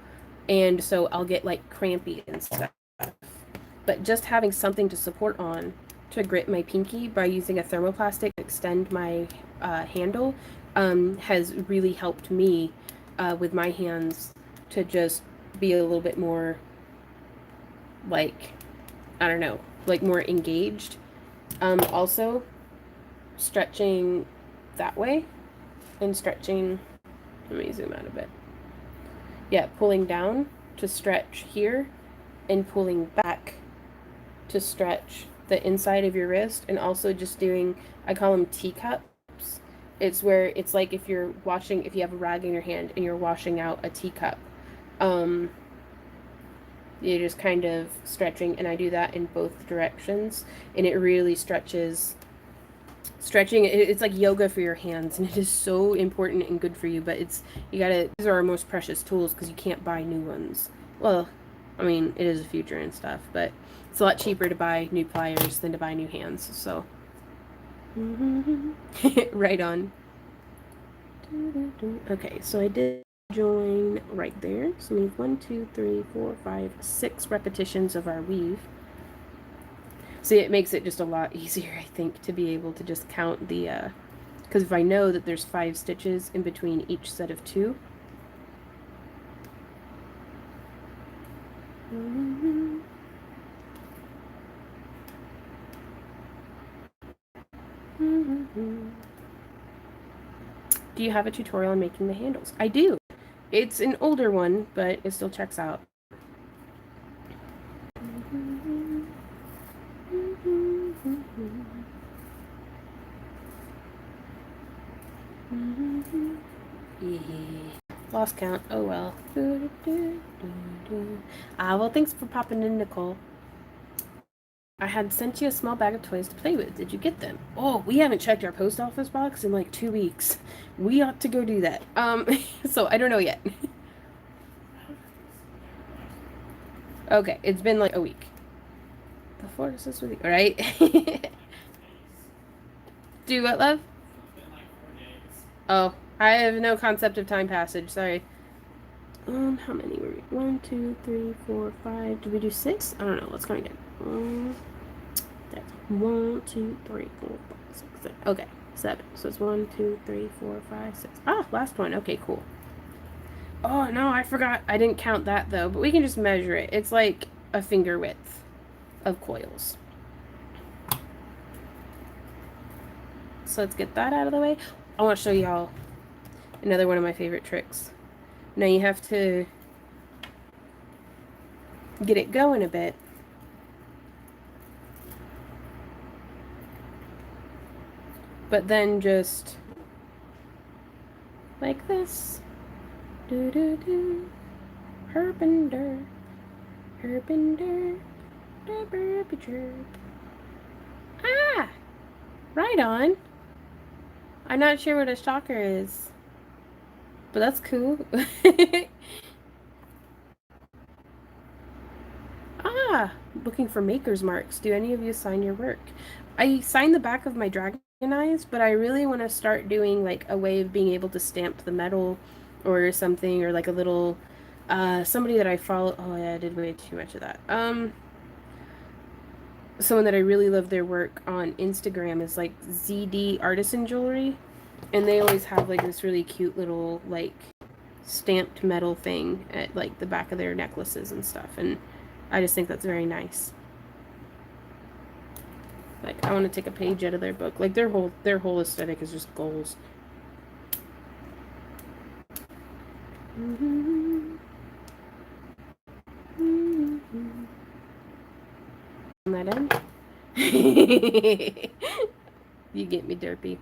and so I'll get like crampy and stuff. But just having something to support on to grip my pinky by using a thermoplastic to extend my handle has really helped me with my hands to just be a little bit more like, I don't know, like more engaged. Also stretching that way and stretching, let me zoom out a bit. Yeah, pulling down to stretch here and pulling back to stretch the inside of your wrist, and also just doing, I call them teacups. It's where it's like if you have a rag in your hand and you're washing out a teacup. You're just kind of stretching, and I do that in both directions, and it really stretches. Stretching, it's like yoga for your hands, and it is so important and good for you, but these are our most precious tools because you can't buy new ones. Well, I mean, it is the future and stuff, but it's a lot cheaper to buy new pliers than to buy new hands, so. Right on. Okay, so I did join right there. So we have 1, 2, 3, 4, 5, 6 repetitions of our weave. See, it makes it just a lot easier, I think, to be able to just count the, because if I know that there's 5 stitches in between each set of 2. Do you have a tutorial on making the handles? I do. It's an older one, but it still checks out. Lost count. Oh well. Well, thanks for popping in, Nicole. I had sent you a small bag of toys to play with. Did you get them? Oh, we haven't checked our post office box in like 2 weeks. We ought to go do that. So I don't know yet. Okay, it's been like a week. The force is with you, right? Do what, love? Oh, I have no concept of time passage. Sorry. How many were we? 1, 2, 3, 4, 5. Did we do 6? I don't know. Let's count again. That's 1, 2, 3, 4, 5, 6, 7. Okay, 7. So it's 1, 2, 3, 4, 5, 6. Ah, last one. Okay, cool. Oh no, I forgot. I didn't count that though, but we can just measure it. It's like a finger width of coils. So let's get that out of the way. I want to show y'all another one of my favorite tricks. Now you have to get it going a bit. But then just like this. Do do do. Herpender. Herpender. Derpy chirp. Ah! Right on. I'm not sure what a shocker is. But that's cool. Ah! Looking for maker's marks. Do any of you sign your work? I signed the back of my dragon eyes, but I really want to start doing like a way of being able to stamp the metal or something, or like a little somebody that I follow. Oh yeah, I did way too much of that. Someone that I really love their work on Instagram is like ZD Artisan Jewelry, and they always have like this really cute little like stamped metal thing at like the back of their necklaces and stuff, and I just think that's very nice. Like, I want to take a page out of their book. Like, their whole aesthetic is just goals. On that end. You get me, Derpy.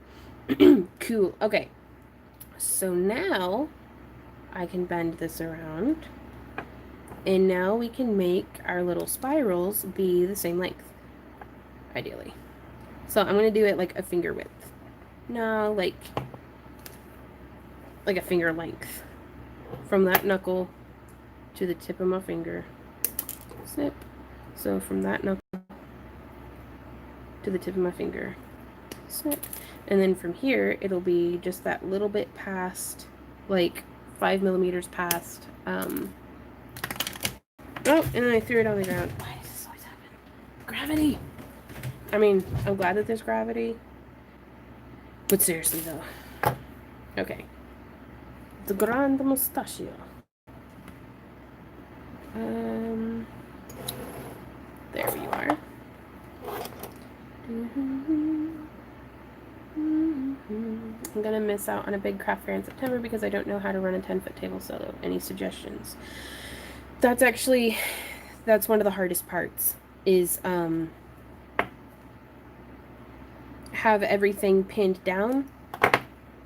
Cool. Okay. So now I can bend this around. And now we can make our little spirals be the same length. Ideally. So I'm going to do it like a finger width. No, like a finger length. From that knuckle to the tip of my finger. Snip. So from that knuckle to the tip of my finger. Snip. And then from here, it'll be just that little bit past, like 5 millimeters past. Oh, and then I threw it on the ground. Why does this always happen? Gravity! I mean, I'm glad that there's gravity. But seriously, though. Okay. The Grande Mustachio. There you are. I'm gonna miss out on a big craft fair in September because I don't know how to run a 10-foot table solo. Any suggestions? That's one of the hardest parts, is have everything pinned down,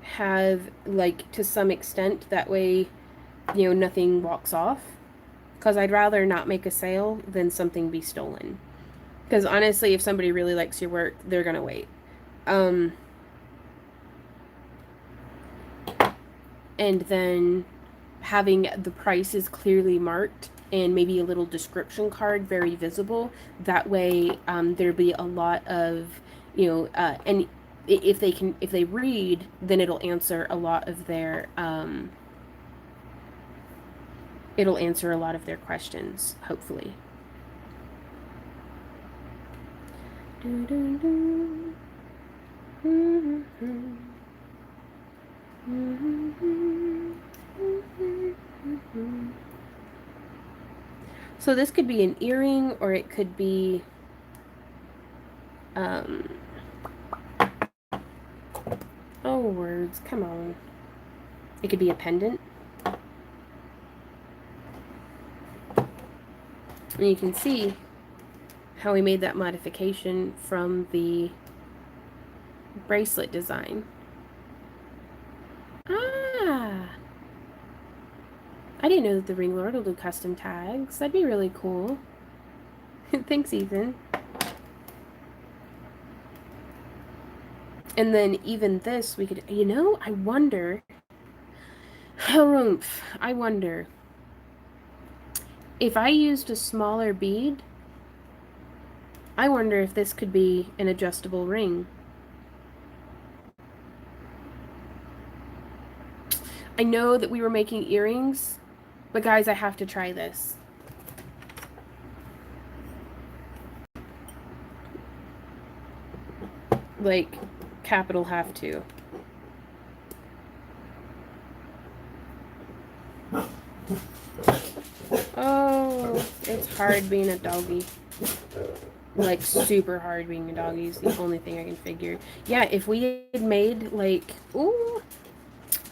have, like, to some extent, that way, you know, nothing walks off. Because I'd rather not make a sale than something be stolen. Because honestly, if somebody really likes your work, they're gonna wait. And then having the prices clearly marked and maybe a little description card very visible. That way, there'd be a lot of, you know, and if they read, then it'll answer a lot of their, it'll answer a lot of their questions, hopefully. So this could be an earring, or it could be, oh, words, come on. It could be a pendant. And you can see how we made that modification from the bracelet design. Ah! I didn't know that the Ring Lord will do custom tags. That'd be really cool. Thanks, Ethan. And then even this, we could, you know, I wonder, I wonder if I used a smaller bead, I wonder if this could be an adjustable ring. I know that we were making earrings, but guys, I have to try this. Like, capital have to. Oh, it's hard being a doggy. Like, super hard being a doggy is the only thing I can figure. Yeah, if we had made, like, ooh,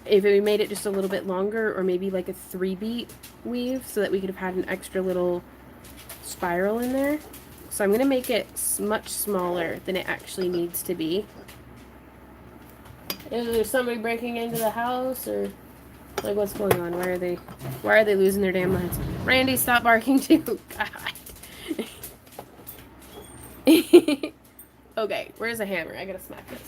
if we made it just a little bit longer, or maybe like a 3-beat weave, so that we could have had an extra little spiral in there. So I'm going to make it much smaller than it actually needs to be. Is there somebody breaking into the house, or like what's going on? Why are they losing their damn minds? Randy, stop barking too. God. Okay, where's a hammer? I gotta smack this.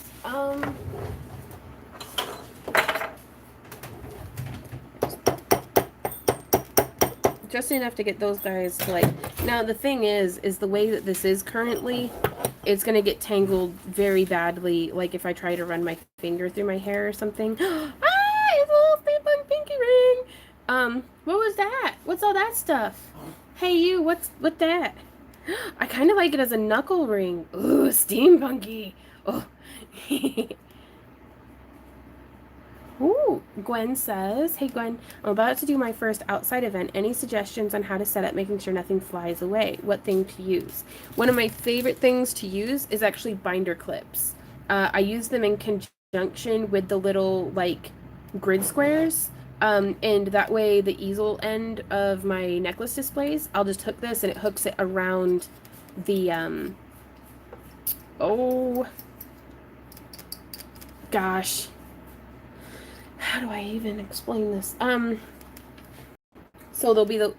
Just enough to get those guys to, like, now the thing is the way that this is currently, it's gonna get tangled very badly, like if I try to run my finger through my hair or something. Ah, it's a little steampunk pinky ring. What was that? What's all that stuff? Hey you, what's that? I kind of like it as a knuckle ring. Ooh, steampunky. Oh. Ooh, Gwen says, hey Gwen, I'm about to do my first outside event. Any suggestions on how to set up, making sure nothing flies away? What thing to use? One of my favorite things to use is actually binder clips. I use them in conjunction with the little, like, grid squares. And that way the easel end of my necklace displays, I'll just hook this and it hooks it around the, oh, gosh. How do I even explain this? So there'll be the,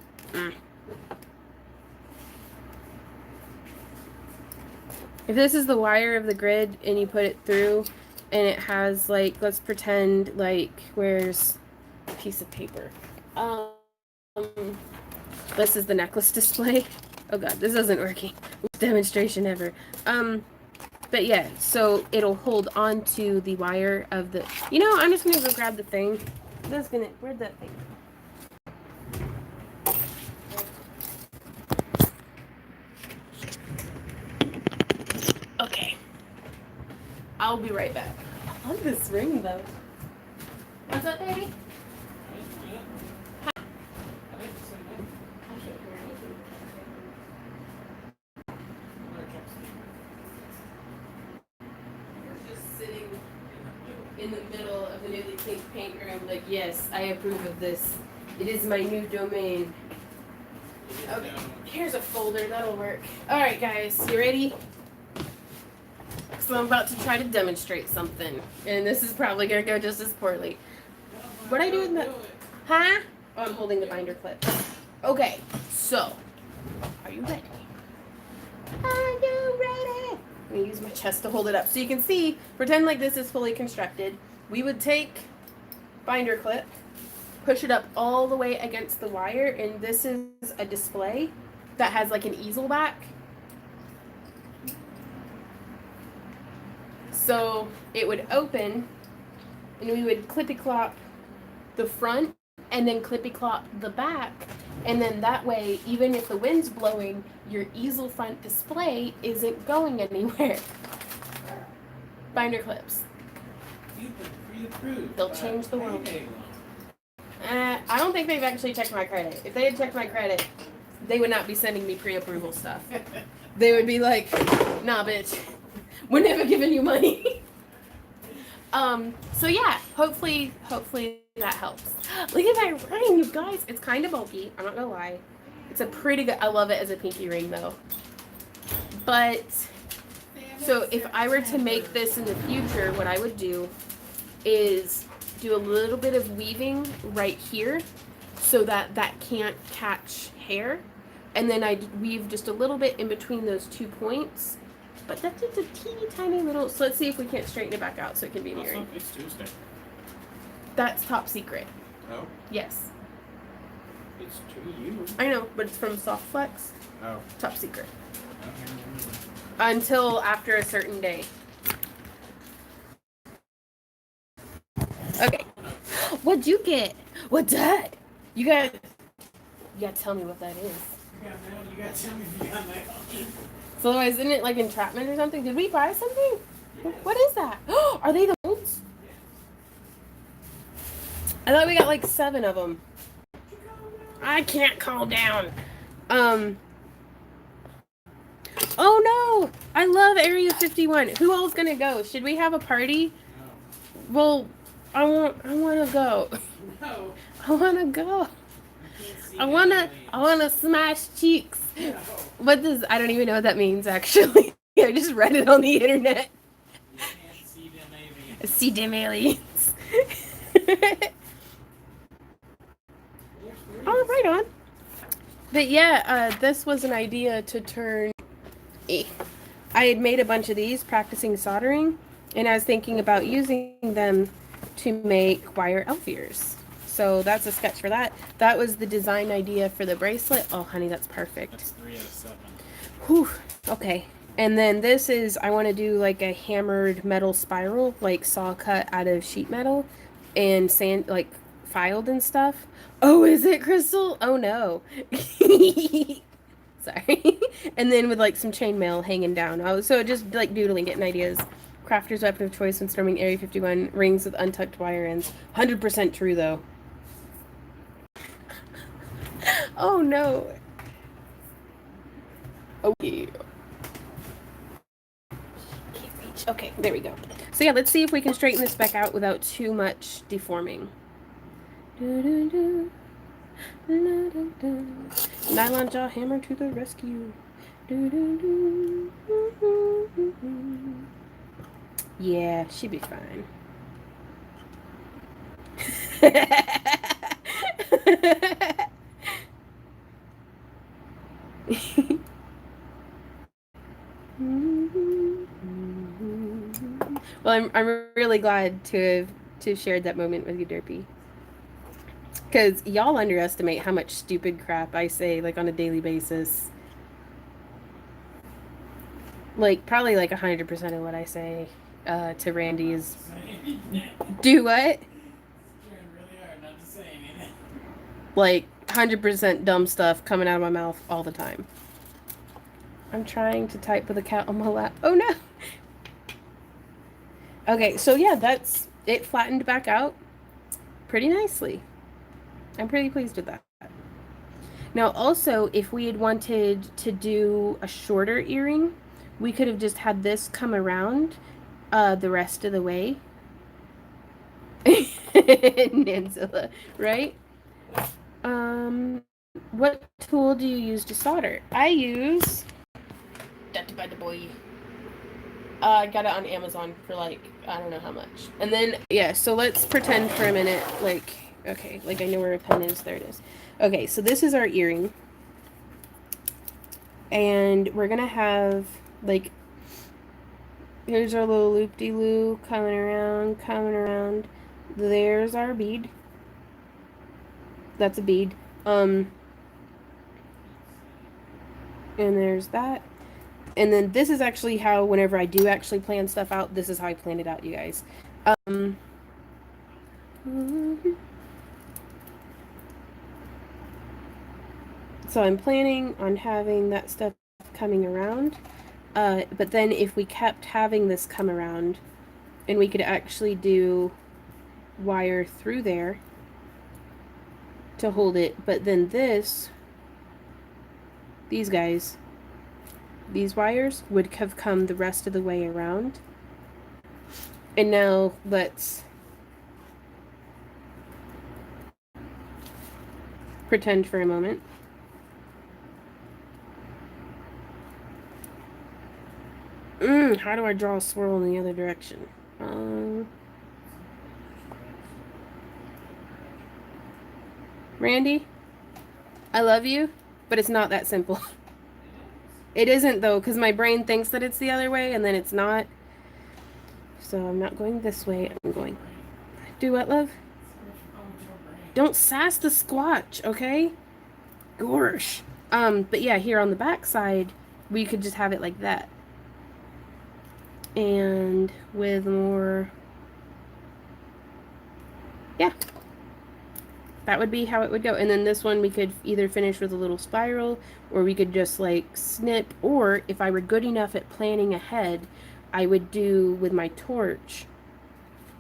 if this is the wire of the grid and you put it through and it has, like, let's pretend, like, where's a piece of paper? This is the necklace display. Oh god, this isn't working. Worst demonstration ever. But yeah, so it'll hold on to the wire of the, you know, I'm just gonna go grab the thing. Where'd that thing go? Okay. I'll be right back. I love this ring though. What's up, baby? In the middle of the newly cleaned paint room, like, yes, I approve of this. It is my new domain. Okay, here's a folder, that'll work. Alright guys, you ready? So I'm about to try to demonstrate something. And this is probably going to go just as poorly. What I do with that? Huh? Oh, I'm holding the binder clip. Okay, so, are you ready? Are you ready? I'm going to use my chest to hold it up. So you can see, pretend like this is fully constructed. We would take binder clip, push it up all the way against the wire, and this is a display that has like an easel back. So it would open, and we would clippy-clop the front, and then clippy-clop the back, and then that way, even if the wind's blowing, your easel front display isn't going anywhere. Binder clips. You've been pre-approved. They'll change the world. Payday I don't think they've actually checked my credit. If they had checked my credit, they would not be sending me pre-approval stuff. They would be like, nah, bitch. We're never giving you money. So yeah, hopefully that helps. Look at my ring, you guys. It's kind of bulky. I'm not gonna lie. It's a pretty good. I love it as a pinky ring though. But so if I were to make this in the future, what I would do is do a little bit of weaving right here, so that that can't catch hair, and then I'd weave just a little bit in between those 2 points. But that's just a teeny tiny little, so let's see if we can't straighten it back out so it can be an earring. It's Tuesday. That's top secret. Oh, Yes. it's to you. I know, but it's from Soft Flex. Oh. Top secret. Until after a certain day. Okay. What'd you get? What's that? You gotta tell me what that is. You got mail? You gotta tell me if you got mail. So otherwise, isn't it like entrapment or something? Did we buy something? What is that? Are they the molds? I thought we got like 7 of them. I can't calm down. Oh no! I love Area 51. Who all's gonna go? Should we have a party? No. Well, I wanna go. No. I wanna go. I I wanna smash cheeks. No. What does, I don't even know what that means actually. I just read it on the internet. You can't see them aliens. See them aliens. Oh, right on. But yeah, this was an idea to turn. I had made a bunch of these practicing soldering, and I was thinking about using them to make wire elf ears. So that's a sketch for that. That was the design idea for the bracelet. Oh, honey, that's perfect. That's 3 out of 7. Whew. Okay. And then this is, I want to do like a hammered metal spiral, like saw cut out of sheet metal and sand, like filed and stuff. Oh, is it, Crystal? Oh no. Sorry. And then with like some chainmail hanging down. Oh, so just like doodling, getting ideas. Crafter's weapon of choice when storming Area 51. Rings with untucked wire ends. 100% true though. Oh no. Okay. Can't reach. Okay, there we go. So yeah, let's see if we can straighten this back out without too much deforming. Nylon jaw hammer to the rescue. Yeah, she'd be fine. Well, I'm really glad to have shared that moment with you, Derpy. Because y'all underestimate how much stupid crap I say, like, on a daily basis. Like, probably, like, 100% of what I say to Randy is... Do what? Trying really hard not to say anything. Like, 100% dumb stuff coming out of my mouth all the time. I'm trying to type with a cat on my lap. Oh, no! Okay, so yeah, that's... It flattened back out pretty nicely. I'm pretty pleased with that. Now, also, if we had wanted to do a shorter earring, we could have just had this come around the rest of the way. Nanzilla, right? What tool do you use to solder? I use... That's by the boy. I got it on Amazon for like, I don't know how much. And then, yeah, so let's pretend for a minute, like, okay, like I know where a pen is. There it is. Okay, so this is our earring. And we're gonna have, like, here's our little loop-de-loo coming around, coming around. There's our bead. That's a bead. And there's that. And then this is actually how, whenever I do actually plan stuff out, this is how I plan it out, you guys. So I'm planning on having that stuff coming around. But then if we kept having this come around, and we could actually do wire through there to hold it, but then these guys, these wires would have come the rest of the way around. And now let's pretend for a moment. How do I draw a swirl in the other direction? Randy, I love you, but it's not that simple. It isn't, though, because my brain thinks that it's the other way, and then it's not. So I'm not going this way. I'm going... Do what, love? Don't sass the squatch, okay? Gorsh. But yeah, here on the back side, we could just have it like that. And with more... Yeah. That would be how it would go. And then this one we could either finish with a little spiral, or we could just like snip, or if I were good enough at planning ahead, I would do with my torch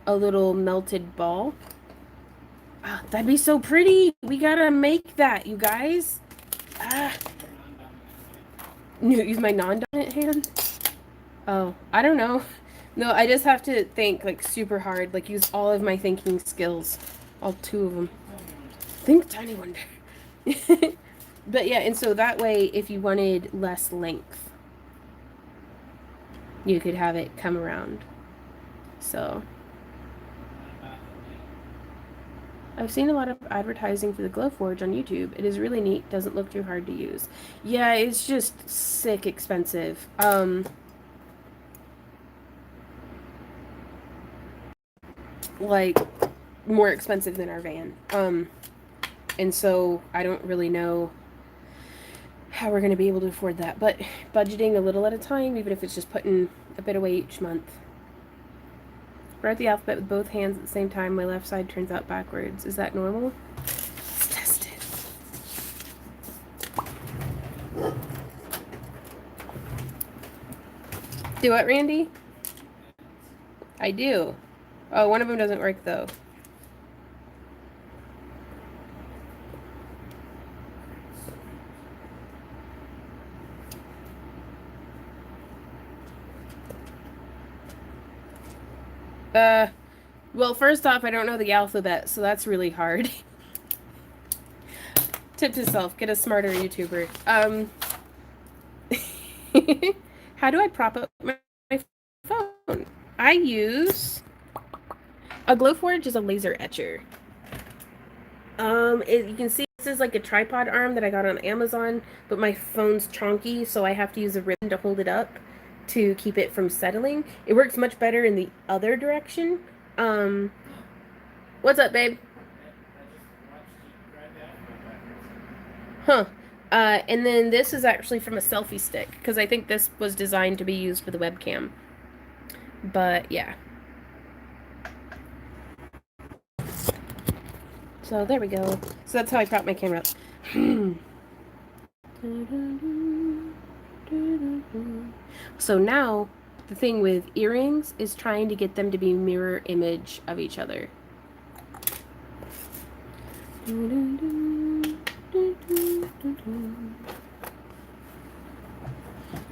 a little melted ball. Ah, that'd be so pretty. We gotta make that, you guys. Use my non-dominant hand? Oh, I don't know. No, I just have to think like super hard, like use all of my thinking skills. All 2 of them. Think tiny wonder. But yeah, and so that way, if you wanted less length, you could have it come around. So I've seen a lot of advertising for the Glowforge on YouTube. It is really neat. Doesn't look too hard to use. Yeah, it's just sick expensive. Like more expensive than our van. And so I don't really know how we're going to be able to afford that. But budgeting a little at a time, even if it's just putting a bit away each month. Write the alphabet with both hands at the same time. My left side turns out backwards. Is that normal? Let's test it. Do what, Randy? I do. Oh, one of them doesn't work, though. Well, first off, I don't know the alphabet, so that's really hard. Tip to self, get a smarter YouTuber. How do I prop up my phone? I use... A Glowforge is a laser etcher. You can see this is like a tripod arm that I got on Amazon, but my phone's chonky, so I have to use a ribbon to hold it up to keep it from settling. It works much better in the other direction. What's up, babe? Huh. And then this is actually from a selfie stick, because I think this was designed to be used for the webcam. But, yeah. So, there we go. So, that's how I prop my camera up. So now, the thing with earrings is trying to get them to be mirror image of each other.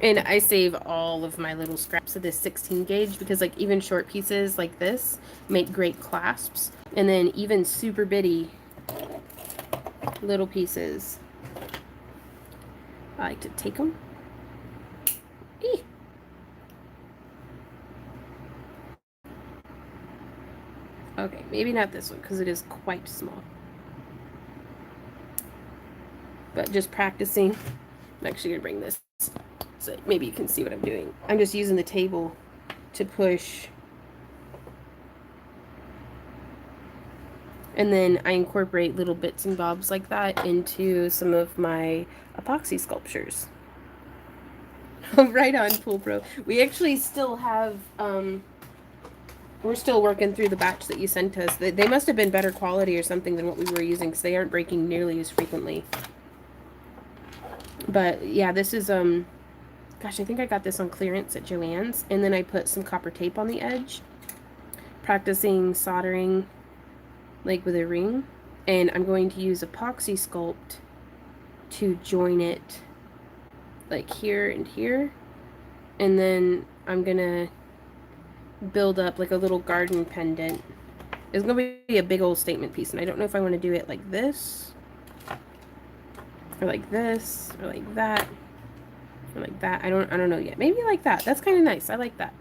And I save all of my little scraps of this 16 gauge because like even short pieces like this make great clasps. And then even super bitty little pieces, I like to take them. Okay, maybe not this one because it is quite small. But just practicing. I'm actually gonna bring this so maybe you can see what I'm doing. I'm just using the table to push. And then I incorporate little bits and bobs like that into some of my epoxy sculptures. Right on, Pool Pro. We actually still have, we're still working through the batch that you sent us. They must have been better quality or something than what we were using because they aren't breaking nearly as frequently. But yeah, this is, gosh, I think I got this on clearance at Joann's. And then I put some copper tape on the edge, practicing soldering like with a ring. And I'm going to use epoxy sculpt to join it like here and here. And then I'm gonna build up like a little garden pendant. It's gonna be a big old statement piece, and I don't know if I want to do it like this, or like this, or like that, or like that. I don't know yet. Maybe like that. That's kind of nice. I like that.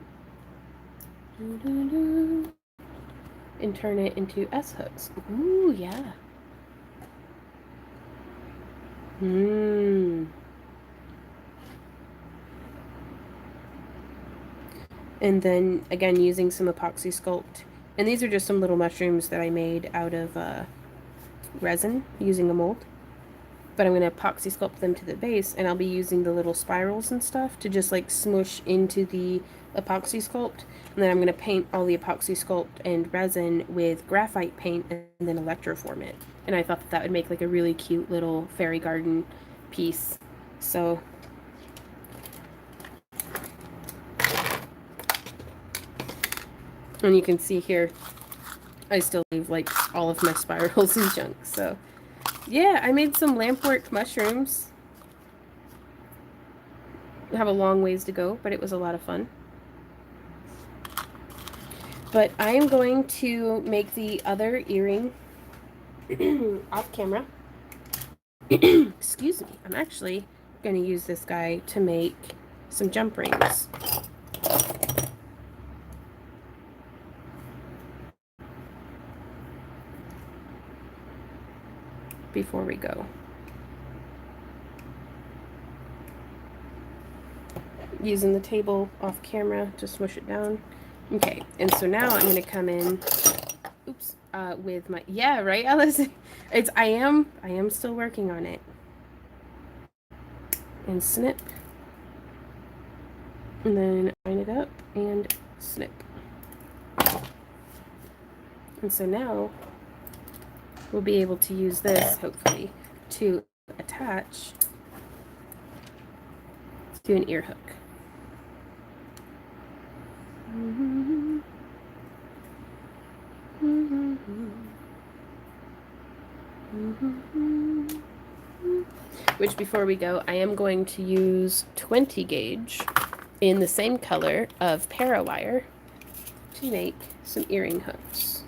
And turn it into S hooks. Ooh, yeah. And then again using some epoxy sculpt, and these are just some little mushrooms that I made out of resin using a mold, but I'm going to epoxy sculpt them to the base, and I'll be using the little spirals and stuff to just like smush into the epoxy sculpt, and then I'm going to paint all the epoxy sculpt and resin with graphite paint and then electroform it. And I thought that would make like a really cute little fairy garden piece. So and you can see here, I still leave like all of my spirals and junk. So yeah, I made some lampwork mushrooms. I have a long ways to go, but it was a lot of fun. But I am going to make the other earring off camera. Excuse me. I'm actually going to use this guy to make some jump rings. Before we go. Using the table off camera to smush it down. Okay, and so now I'm gonna come in, oops, with my, yeah, right, Alice? I am still working on it. And snip. And then line it up and snip. And so now we'll be able to use this, hopefully, to attach to an ear hook. Which, before we go, I am going to use 20 gauge in the same color of parawire to make some earring hooks.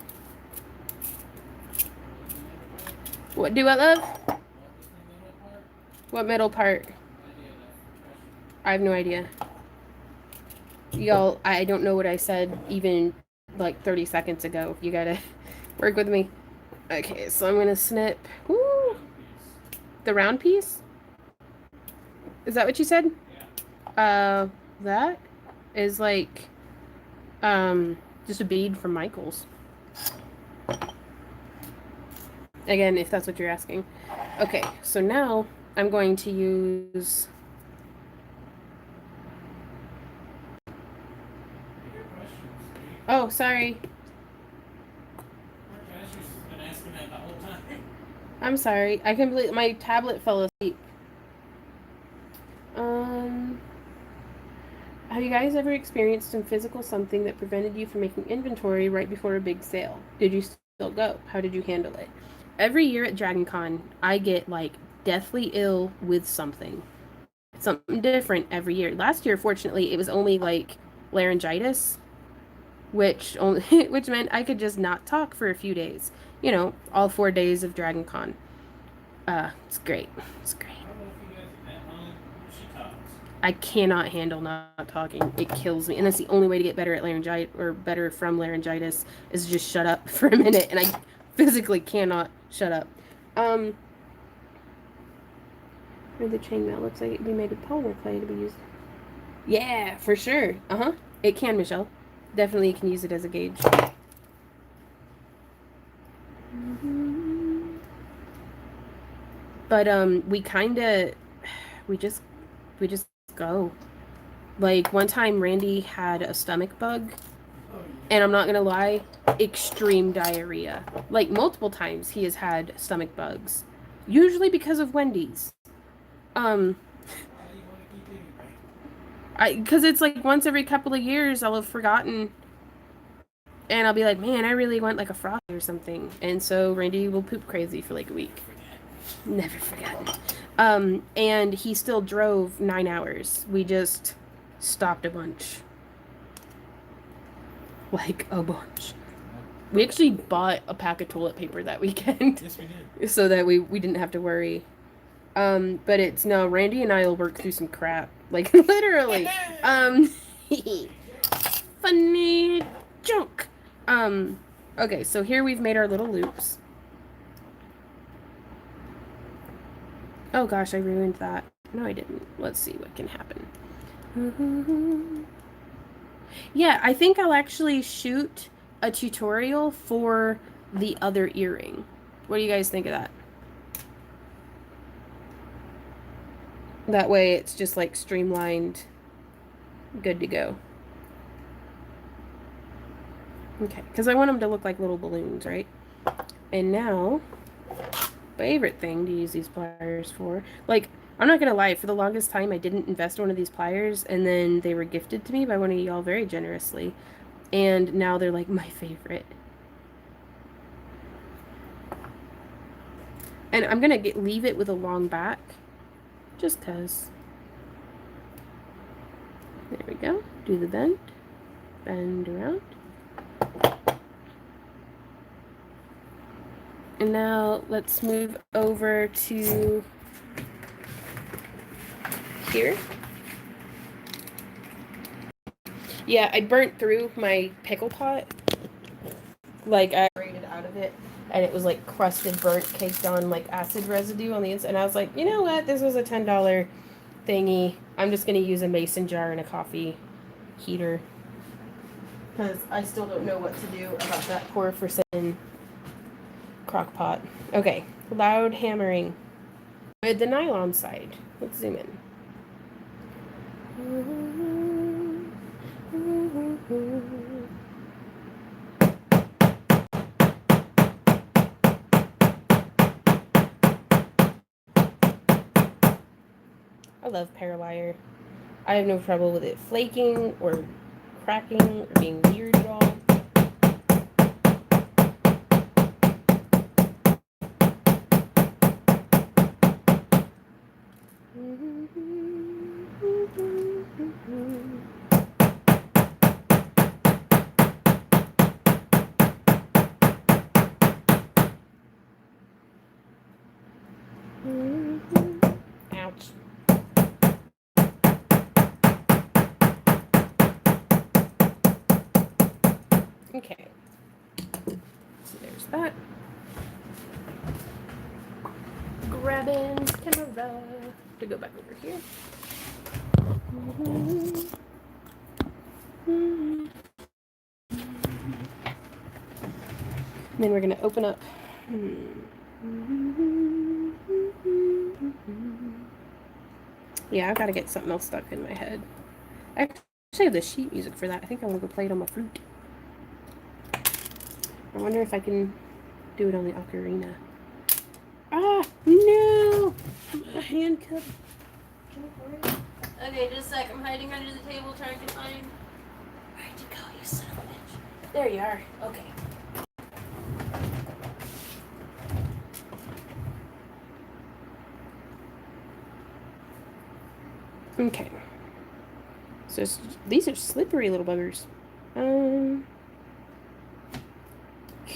What do I love? What middle part? I have no idea. Y'all, I don't know what I said even like 30 seconds ago. You gotta work with me. Okay, so I'm gonna snip. Woo! The round piece? Is that what you said? Yeah. That is like, just a bead from Michael's. Again, if that's what you're asking. Okay, so now I'm going to use... Oh, sorry. I'm sorry. I completely... My tablet fell asleep. Have you guys ever experienced in physical something that prevented you from making inventory right before a big sale? Did you still go? How did you handle it? Every year at Dragon Con, I get like deathly ill with something different every year. Last year, fortunately, it was only like laryngitis, which meant I could just not talk for a few days. You know, all 4 days of Dragon Con. It's great. It's great. I don't know if you guys have met Mom. She talks. I cannot handle not talking. It kills me. And that's the only way to get better at laryngitis or better from laryngitis is just shut up for a minute. And I physically cannot shut up. Where the chainmail looks like it'd be made of polymer clay to be used. Yeah, for sure. It can, Michelle. Definitely you can use it as a gauge. But we just go. Like one time Randy had a stomach bug, and I'm not gonna lie, extreme diarrhea. Like multiple times he has had stomach bugs. Usually because of Wendy's. Because it's like once every couple of years I'll have forgotten, and I'll be like, man, I really want like a frosty or something. And so Randy will poop crazy for like a week. Never forget. And he still drove 9 hours. We just stopped a bunch. Like a bunch. We actually bought a pack of toilet paper that weekend. Yes, we did. So that we didn't have to worry. But it's no, Randy and I will work through some crap. Like literally. Funny joke. Okay, so here we've made our little loops. Oh gosh, I ruined that. No, I didn't. Let's see what can happen. Yeah, I think I'll actually shoot a tutorial for the other earring. What do you guys think of that? That way it's just like streamlined, good to go. Okay, because I want them to look like little balloons, right? And now, favorite thing to use these pliers for. Like, I'm not gonna lie, for the longest time I didn't invest in one of these pliers, and then they were gifted to me by one of y'all very generously. And now they're like my favorite. And I'm gonna leave it with a long back. Just cause. There we go. Do the bend. Bend around. And now let's move over to here. Yeah, I burnt through my pickle pot. Like I grated out of it, and it was like crusted, burnt, caked on like acid residue on the inside. And I was like, you know what? This was a $10 thingy. I'm just gonna use a mason jar and a coffee heater because I still don't know what to do about that poor forsaken crock pot. Okay, loud hammering with the nylon side. Let's zoom in. I love pear wire. I have no trouble with it flaking or cracking or being weird at all. Ouch. Okay. So there's that. Grabbing camera to go back over here. And then we're going to open up. Yeah, I've got to get something else stuck in my head. I actually have the sheet music for that. I think I want to go play it on my flute. I wonder if I can do it on the ocarina. Ah, no! A handcuff. Okay, just a sec. I'm hiding under the table trying to find... Where'd you go, you son of a bitch? There you are. Okay. Okay. So these are slippery little buggers.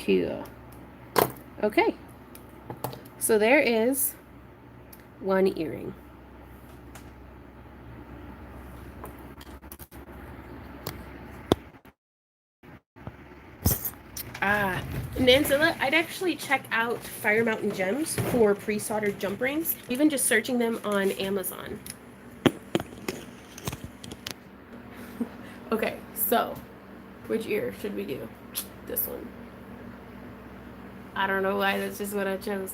Cool. Okay. So there is one earring. Nanzilla, I'd actually check out Fire Mountain Gems for pre-soldered jump rings, even just searching them on Amazon. Okay, so which ear should we do? This one. I don't know why, that's just what I chose.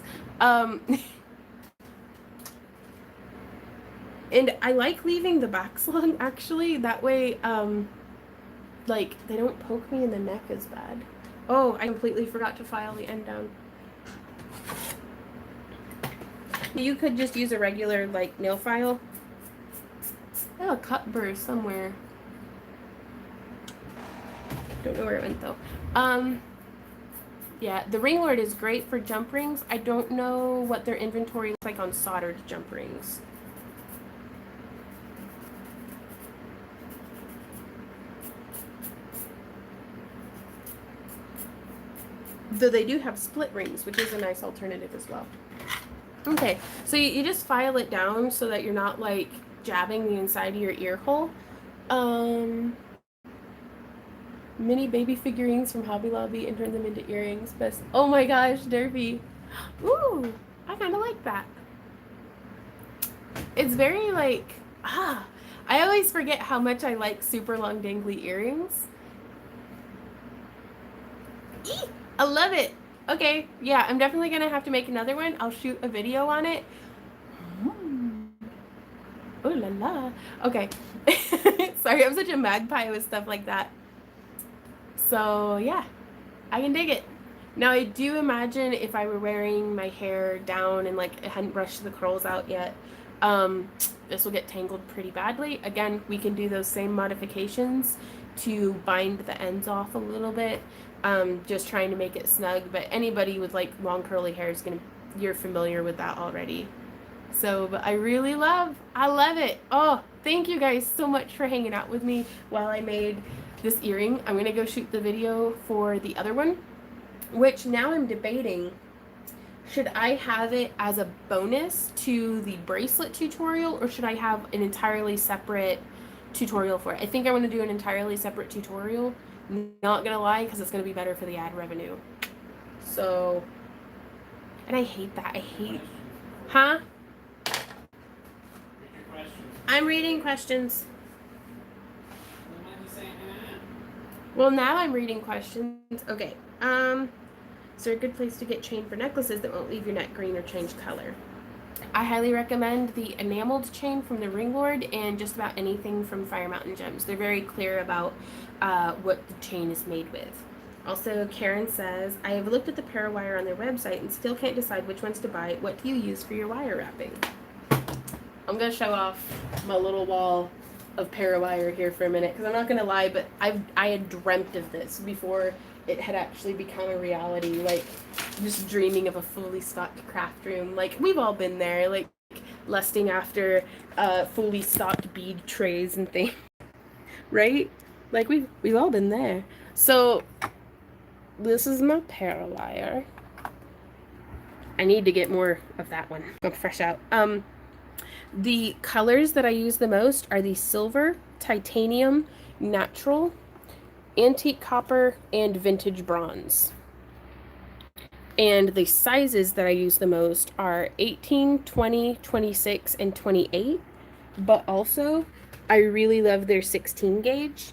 And I like leaving the backs long, actually. That way, like, they don't poke me in the neck as bad. Oh, I completely forgot to file the end down. You could just use a regular, like, nail file. I have a cut burr somewhere. Don't know where it went, though. Yeah, the Ring Lord is great for jump rings. I don't know what their inventory looks like on soldered jump rings. Though they do have split rings, which is a nice alternative as well. Okay, so you just file it down so that you're not, like, jabbing the inside of your ear hole. Mini baby figurines from Hobby Lobby and turn them into earrings. Best. Oh my gosh, Derpy. Ooh, I kind of like that. It's very, like, I always forget how much I like super long dangly earrings. Eee! I love it. Okay, yeah, I'm definitely gonna have to make another one. I'll shoot a video on it. Oh la la. Okay. Sorry, I'm such a magpie with stuff like that. So yeah, I can dig it. Now I do imagine if I were wearing my hair down and, like, it hadn't brushed the curls out yet, this will get tangled pretty badly. Again, we can do those same modifications to bind the ends off a little bit. Just trying to make it snug, but anybody with, like, long curly hair is you're familiar with that already. So, but I love it. Oh, thank you guys so much for hanging out with me while I made this earring. I'm gonna go shoot the video for the other one, which now I'm debating, should I have it as a bonus to the bracelet tutorial, or should I have an entirely separate tutorial for it? I think I want to do an entirely separate tutorial. Not gonna lie, because it's gonna be better for the ad revenue. So, and I hate that. Huh? I'm reading questions. Well, now I'm reading questions. Okay. Is there a good place to get chain for necklaces that won't leave your neck green or change color? I highly recommend the enameled chain from the Ring Lord and just about anything from Fire Mountain Gems. They're very clear about what the chain is made with. Also, Karen says, I have looked at the Parawire on their website and still can't decide which ones to buy. What do you use for your wire wrapping? I'm going to show off my little wall of Parawire here for a minute, because I'm not going to lie, but I had dreamt of this before it had actually become a reality. Like, just dreaming of a fully stocked craft room. Like, we've all been there, like, lusting after fully stocked bead trays and things, right? Like, we've all been there. So, this is my Parawire. I need to get more of that one. I'm fresh out. The colors that I use the most are the silver, titanium, natural, antique copper, and vintage bronze. And the sizes that I use the most are 18, 20, 26, and 28. But also, I really love their 16 gauge.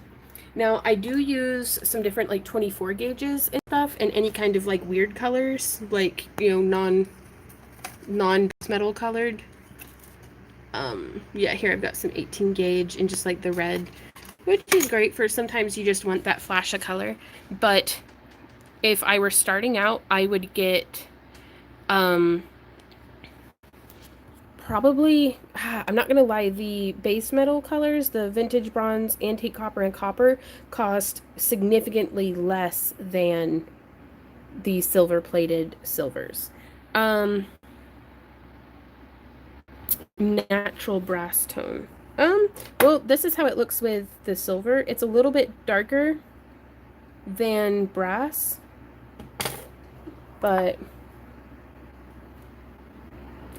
Now, I do use some different, like, 24 gauges and stuff, and any kind of, like, weird colors, like, you know, non-metal colored. Yeah, here I've got some 18 gauge and just, like, the red, which is great for sometimes you just want that flash of color. But if I were starting out, I would get, probably, I'm not gonna lie, the base metal colors, the vintage bronze, antique copper, and copper cost significantly less than the silver plated silvers. Natural brass tone. Well, this is how it looks with the silver. It's a little bit darker than brass, but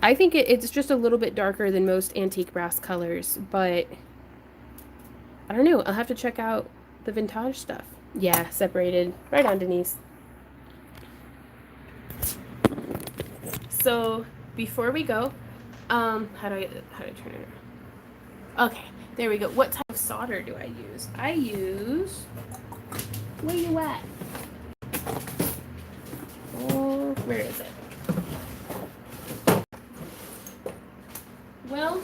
I think it's just a little bit darker than most antique brass colors, but I don't know. I'll have to check out the vintage stuff. Yeah, separated. Right on, Denise. So before we go, how do I turn it around? Okay, there we go. What type of solder do I use? I use, where you at? Oh, where is it? Well,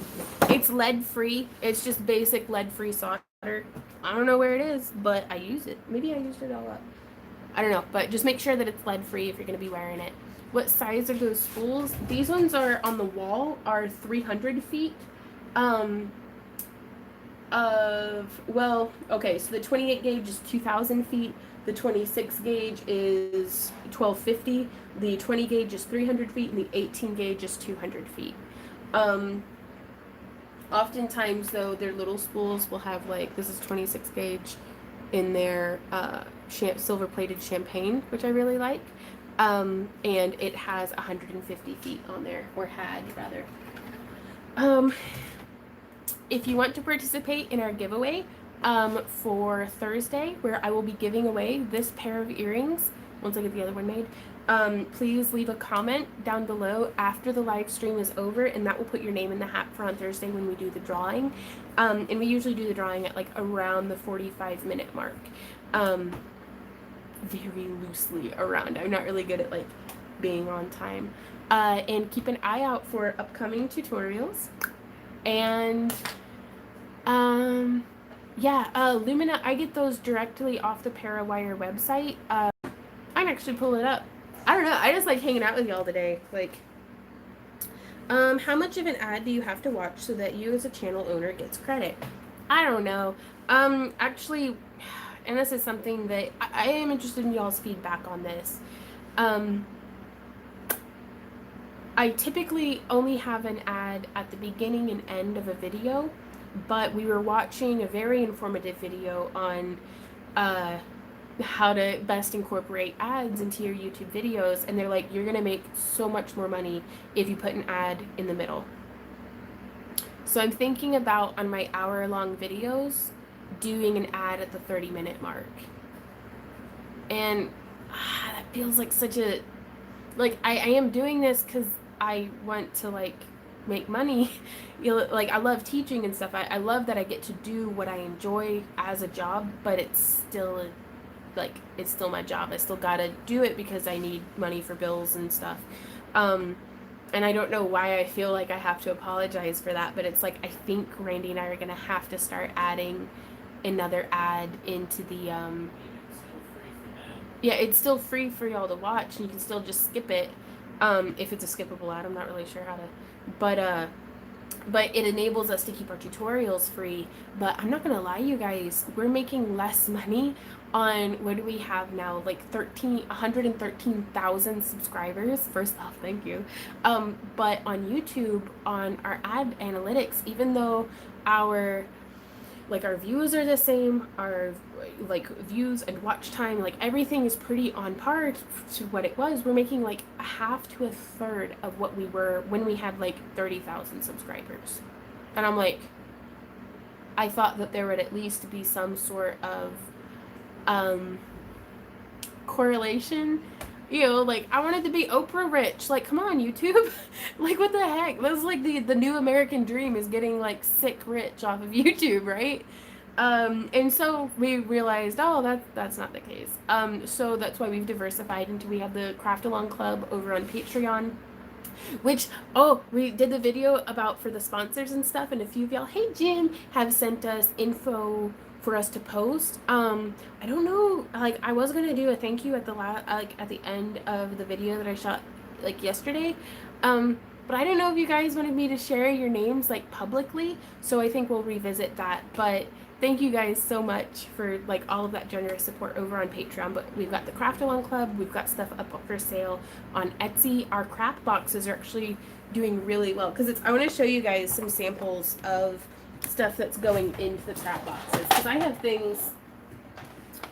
it's lead free. It's just basic lead free solder. I don't know where it is, but I use it. Maybe I used it all up. I don't know, but just make sure that it's lead free if you're going to be wearing it. What size are those spools? These ones are on the wall are 300 feet. Okay, so the 28 gauge is 2,000 feet. The 26 gauge is 1,250. The 20 gauge is 300 feet, and the 18 gauge is 200 feet. Oftentimes, though, their little spools will have, like, this is 26 gauge in their silver-plated champagne, which I really like. And it has 150 feet on there, or had, rather. If you want to participate in our giveaway for Thursday, where I will be giving away this pair of earrings, once I get the other one made, please leave a comment down below after the live stream is over, and that will put your name in the hat for on Thursday when we do the drawing. And we usually do the drawing at like around the 45-minute mark. Very loosely around. I'm not really good at like being on time. And keep an eye out for upcoming tutorials. And Lumina, I get those directly off the Parawire website. I can actually pull it up. I don't know. I just like hanging out with y'all today. Like, how much of an ad do you have to watch so that you as a channel owner gets credit? I don't know. Actually, and this is something that I am interested in y'all's feedback on this. I typically only have an ad at the beginning and end of a video, but we were watching a very informative video on how to best incorporate ads into your YouTube videos, and they're like, you're gonna make so much more money if you put an ad in the middle. So I'm thinking about, on my hour-long videos, doing an ad at the 30-minute mark. And that feels like such a, like, I am doing this because I want to, like, make money. You know, like, I love teaching and stuff. I love that I get to do what I enjoy as a job, but it's still it's still my job. I still gotta do it because I need money for bills and stuff. And I don't know why I feel like I have to apologize for that, but it's like, I think Randy and I are gonna have to start adding another ad into the yeah, it's still free for y'all to watch, and you can still just skip it if it's a skippable ad. I'm not really sure how to, but it enables us to keep our tutorials free. But I'm not gonna lie, you guys, we're making less money on, what do we have now, like 113,000 subscribers. First off, thank you. But on YouTube, on our ad analytics, even though our views are the same, our like views and watch time, like everything is pretty on par to what it was, we're making like a half to a third of what we were when we had like 30,000 subscribers. And I'm like, I thought that there would at least be some sort of correlation. You know, like, I wanted to be Oprah rich. Like, come on, YouTube. Like, what the heck? That's like the new American dream, is getting like sick rich off of YouTube, right? And so we realized, oh, that's not the case. So that's why we've diversified into, we have the Craft Along Club over on Patreon, which, we did the video about for the sponsors and stuff, and a few of y'all, hey Jim, have sent us info for us to post. I don't know, like, I was gonna do a thank you at the at the end of the video that I shot like yesterday, but I don't know if you guys wanted me to share your names like publicly, so I think we'll revisit that. But thank you guys so much for like all of that generous support over on Patreon. But we've got the Craft Along Club, we've got stuff up for sale on Etsy. Our craft boxes are actually doing really well, because I want to show you guys some samples of stuff that's going into the craft boxes, because I have things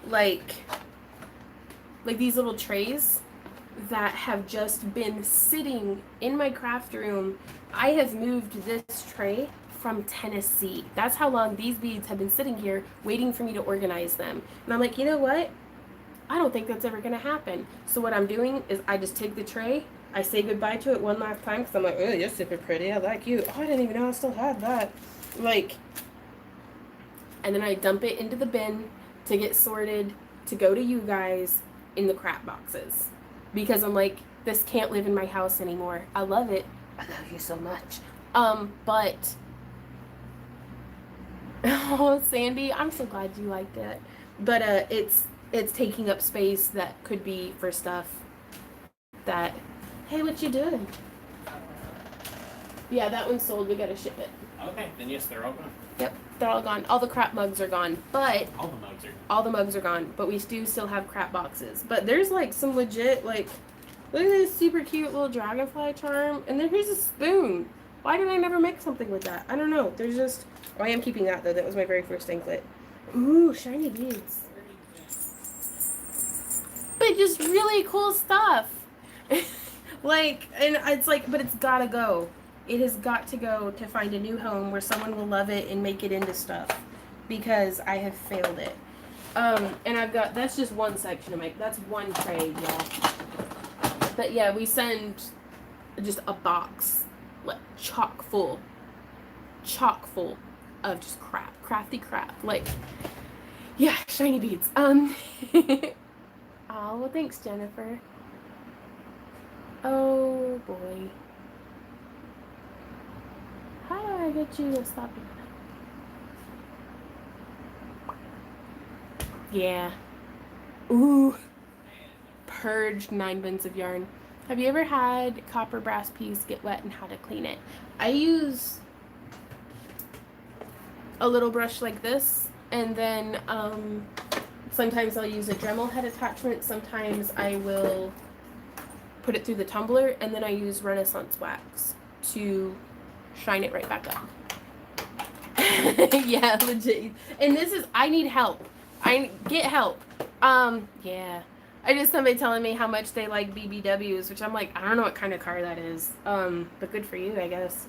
like these little trays that have just been sitting in my craft room. I have moved this tray from Tennessee. That's how long these beads have been sitting here waiting for me to organize them. And I'm like, you know what? I don't think that's ever gonna happen. So what I'm doing is I just take the tray, I say goodbye to it one last time because I'm like, oh, you're super pretty. I like you. Oh, I didn't even know I still had that. Like, and then I dump it into the bin to get sorted to go to you guys in the crap boxes. Because I'm like, this can't live in my house anymore. I love it. I love you so much. But, oh, Sandy, I'm so glad you liked it. But, it's taking up space that could be for stuff that, hey, what you doing? Yeah, that one's sold. We gotta ship it. Okay, then yes, they're all gone. Yep, they're all gone. All the crap mugs are gone. But All the mugs are. all the mugs are gone. But we do still have crap boxes. But there's like some legit, like, look at this super cute little dragonfly charm. And then here's a spoon. Why did I never make something with that? I don't know. There's just, oh, I am keeping that though. That was my very first anklet. Ooh, shiny beads. But just really cool stuff. Like, and it's like, but it's gotta go. It has got to go to find a new home where someone will love it and make it into stuff. Because I have failed it. And I've got, that's just one section of that's one tray, y'all. But yeah, we send just a box, like, chock full of just crap, crafty crap. Like, yeah, shiny beads. Oh, well, thanks, Jennifer. Oh, boy. How do I get you to stop doing that? Yeah. Ooh. Purged 9 bins of yarn. Have you ever had copper brass piece get wet and how to clean it? I use a little brush like this, and then sometimes I'll use a Dremel head attachment. Sometimes I will put it through the tumbler, and then I use Renaissance wax to shine it right back up. Yeah, legit. And this is, I need help. I get help. Yeah. I just somebody telling me how much they like BBWs, which I'm like, I don't know what kind of car that is. But good for you, I guess.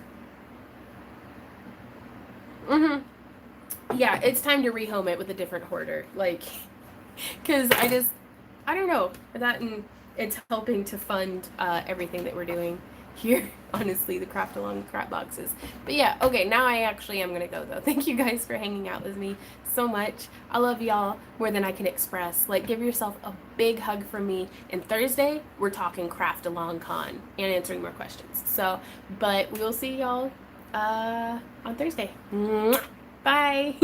Yeah, it's time to rehome it with a different hoarder. Like, cause I don't know. That, and it's helping to fund everything that we're doing here. Honestly, the craft along crap boxes. But yeah, okay, now I actually am gonna go though. Thank you guys for hanging out with me so much. I love y'all more than I can express. Like, give yourself a big hug from me. And Thursday, we're talking craft along con and answering more questions. So, but we will see y'all on Thursday. Bye.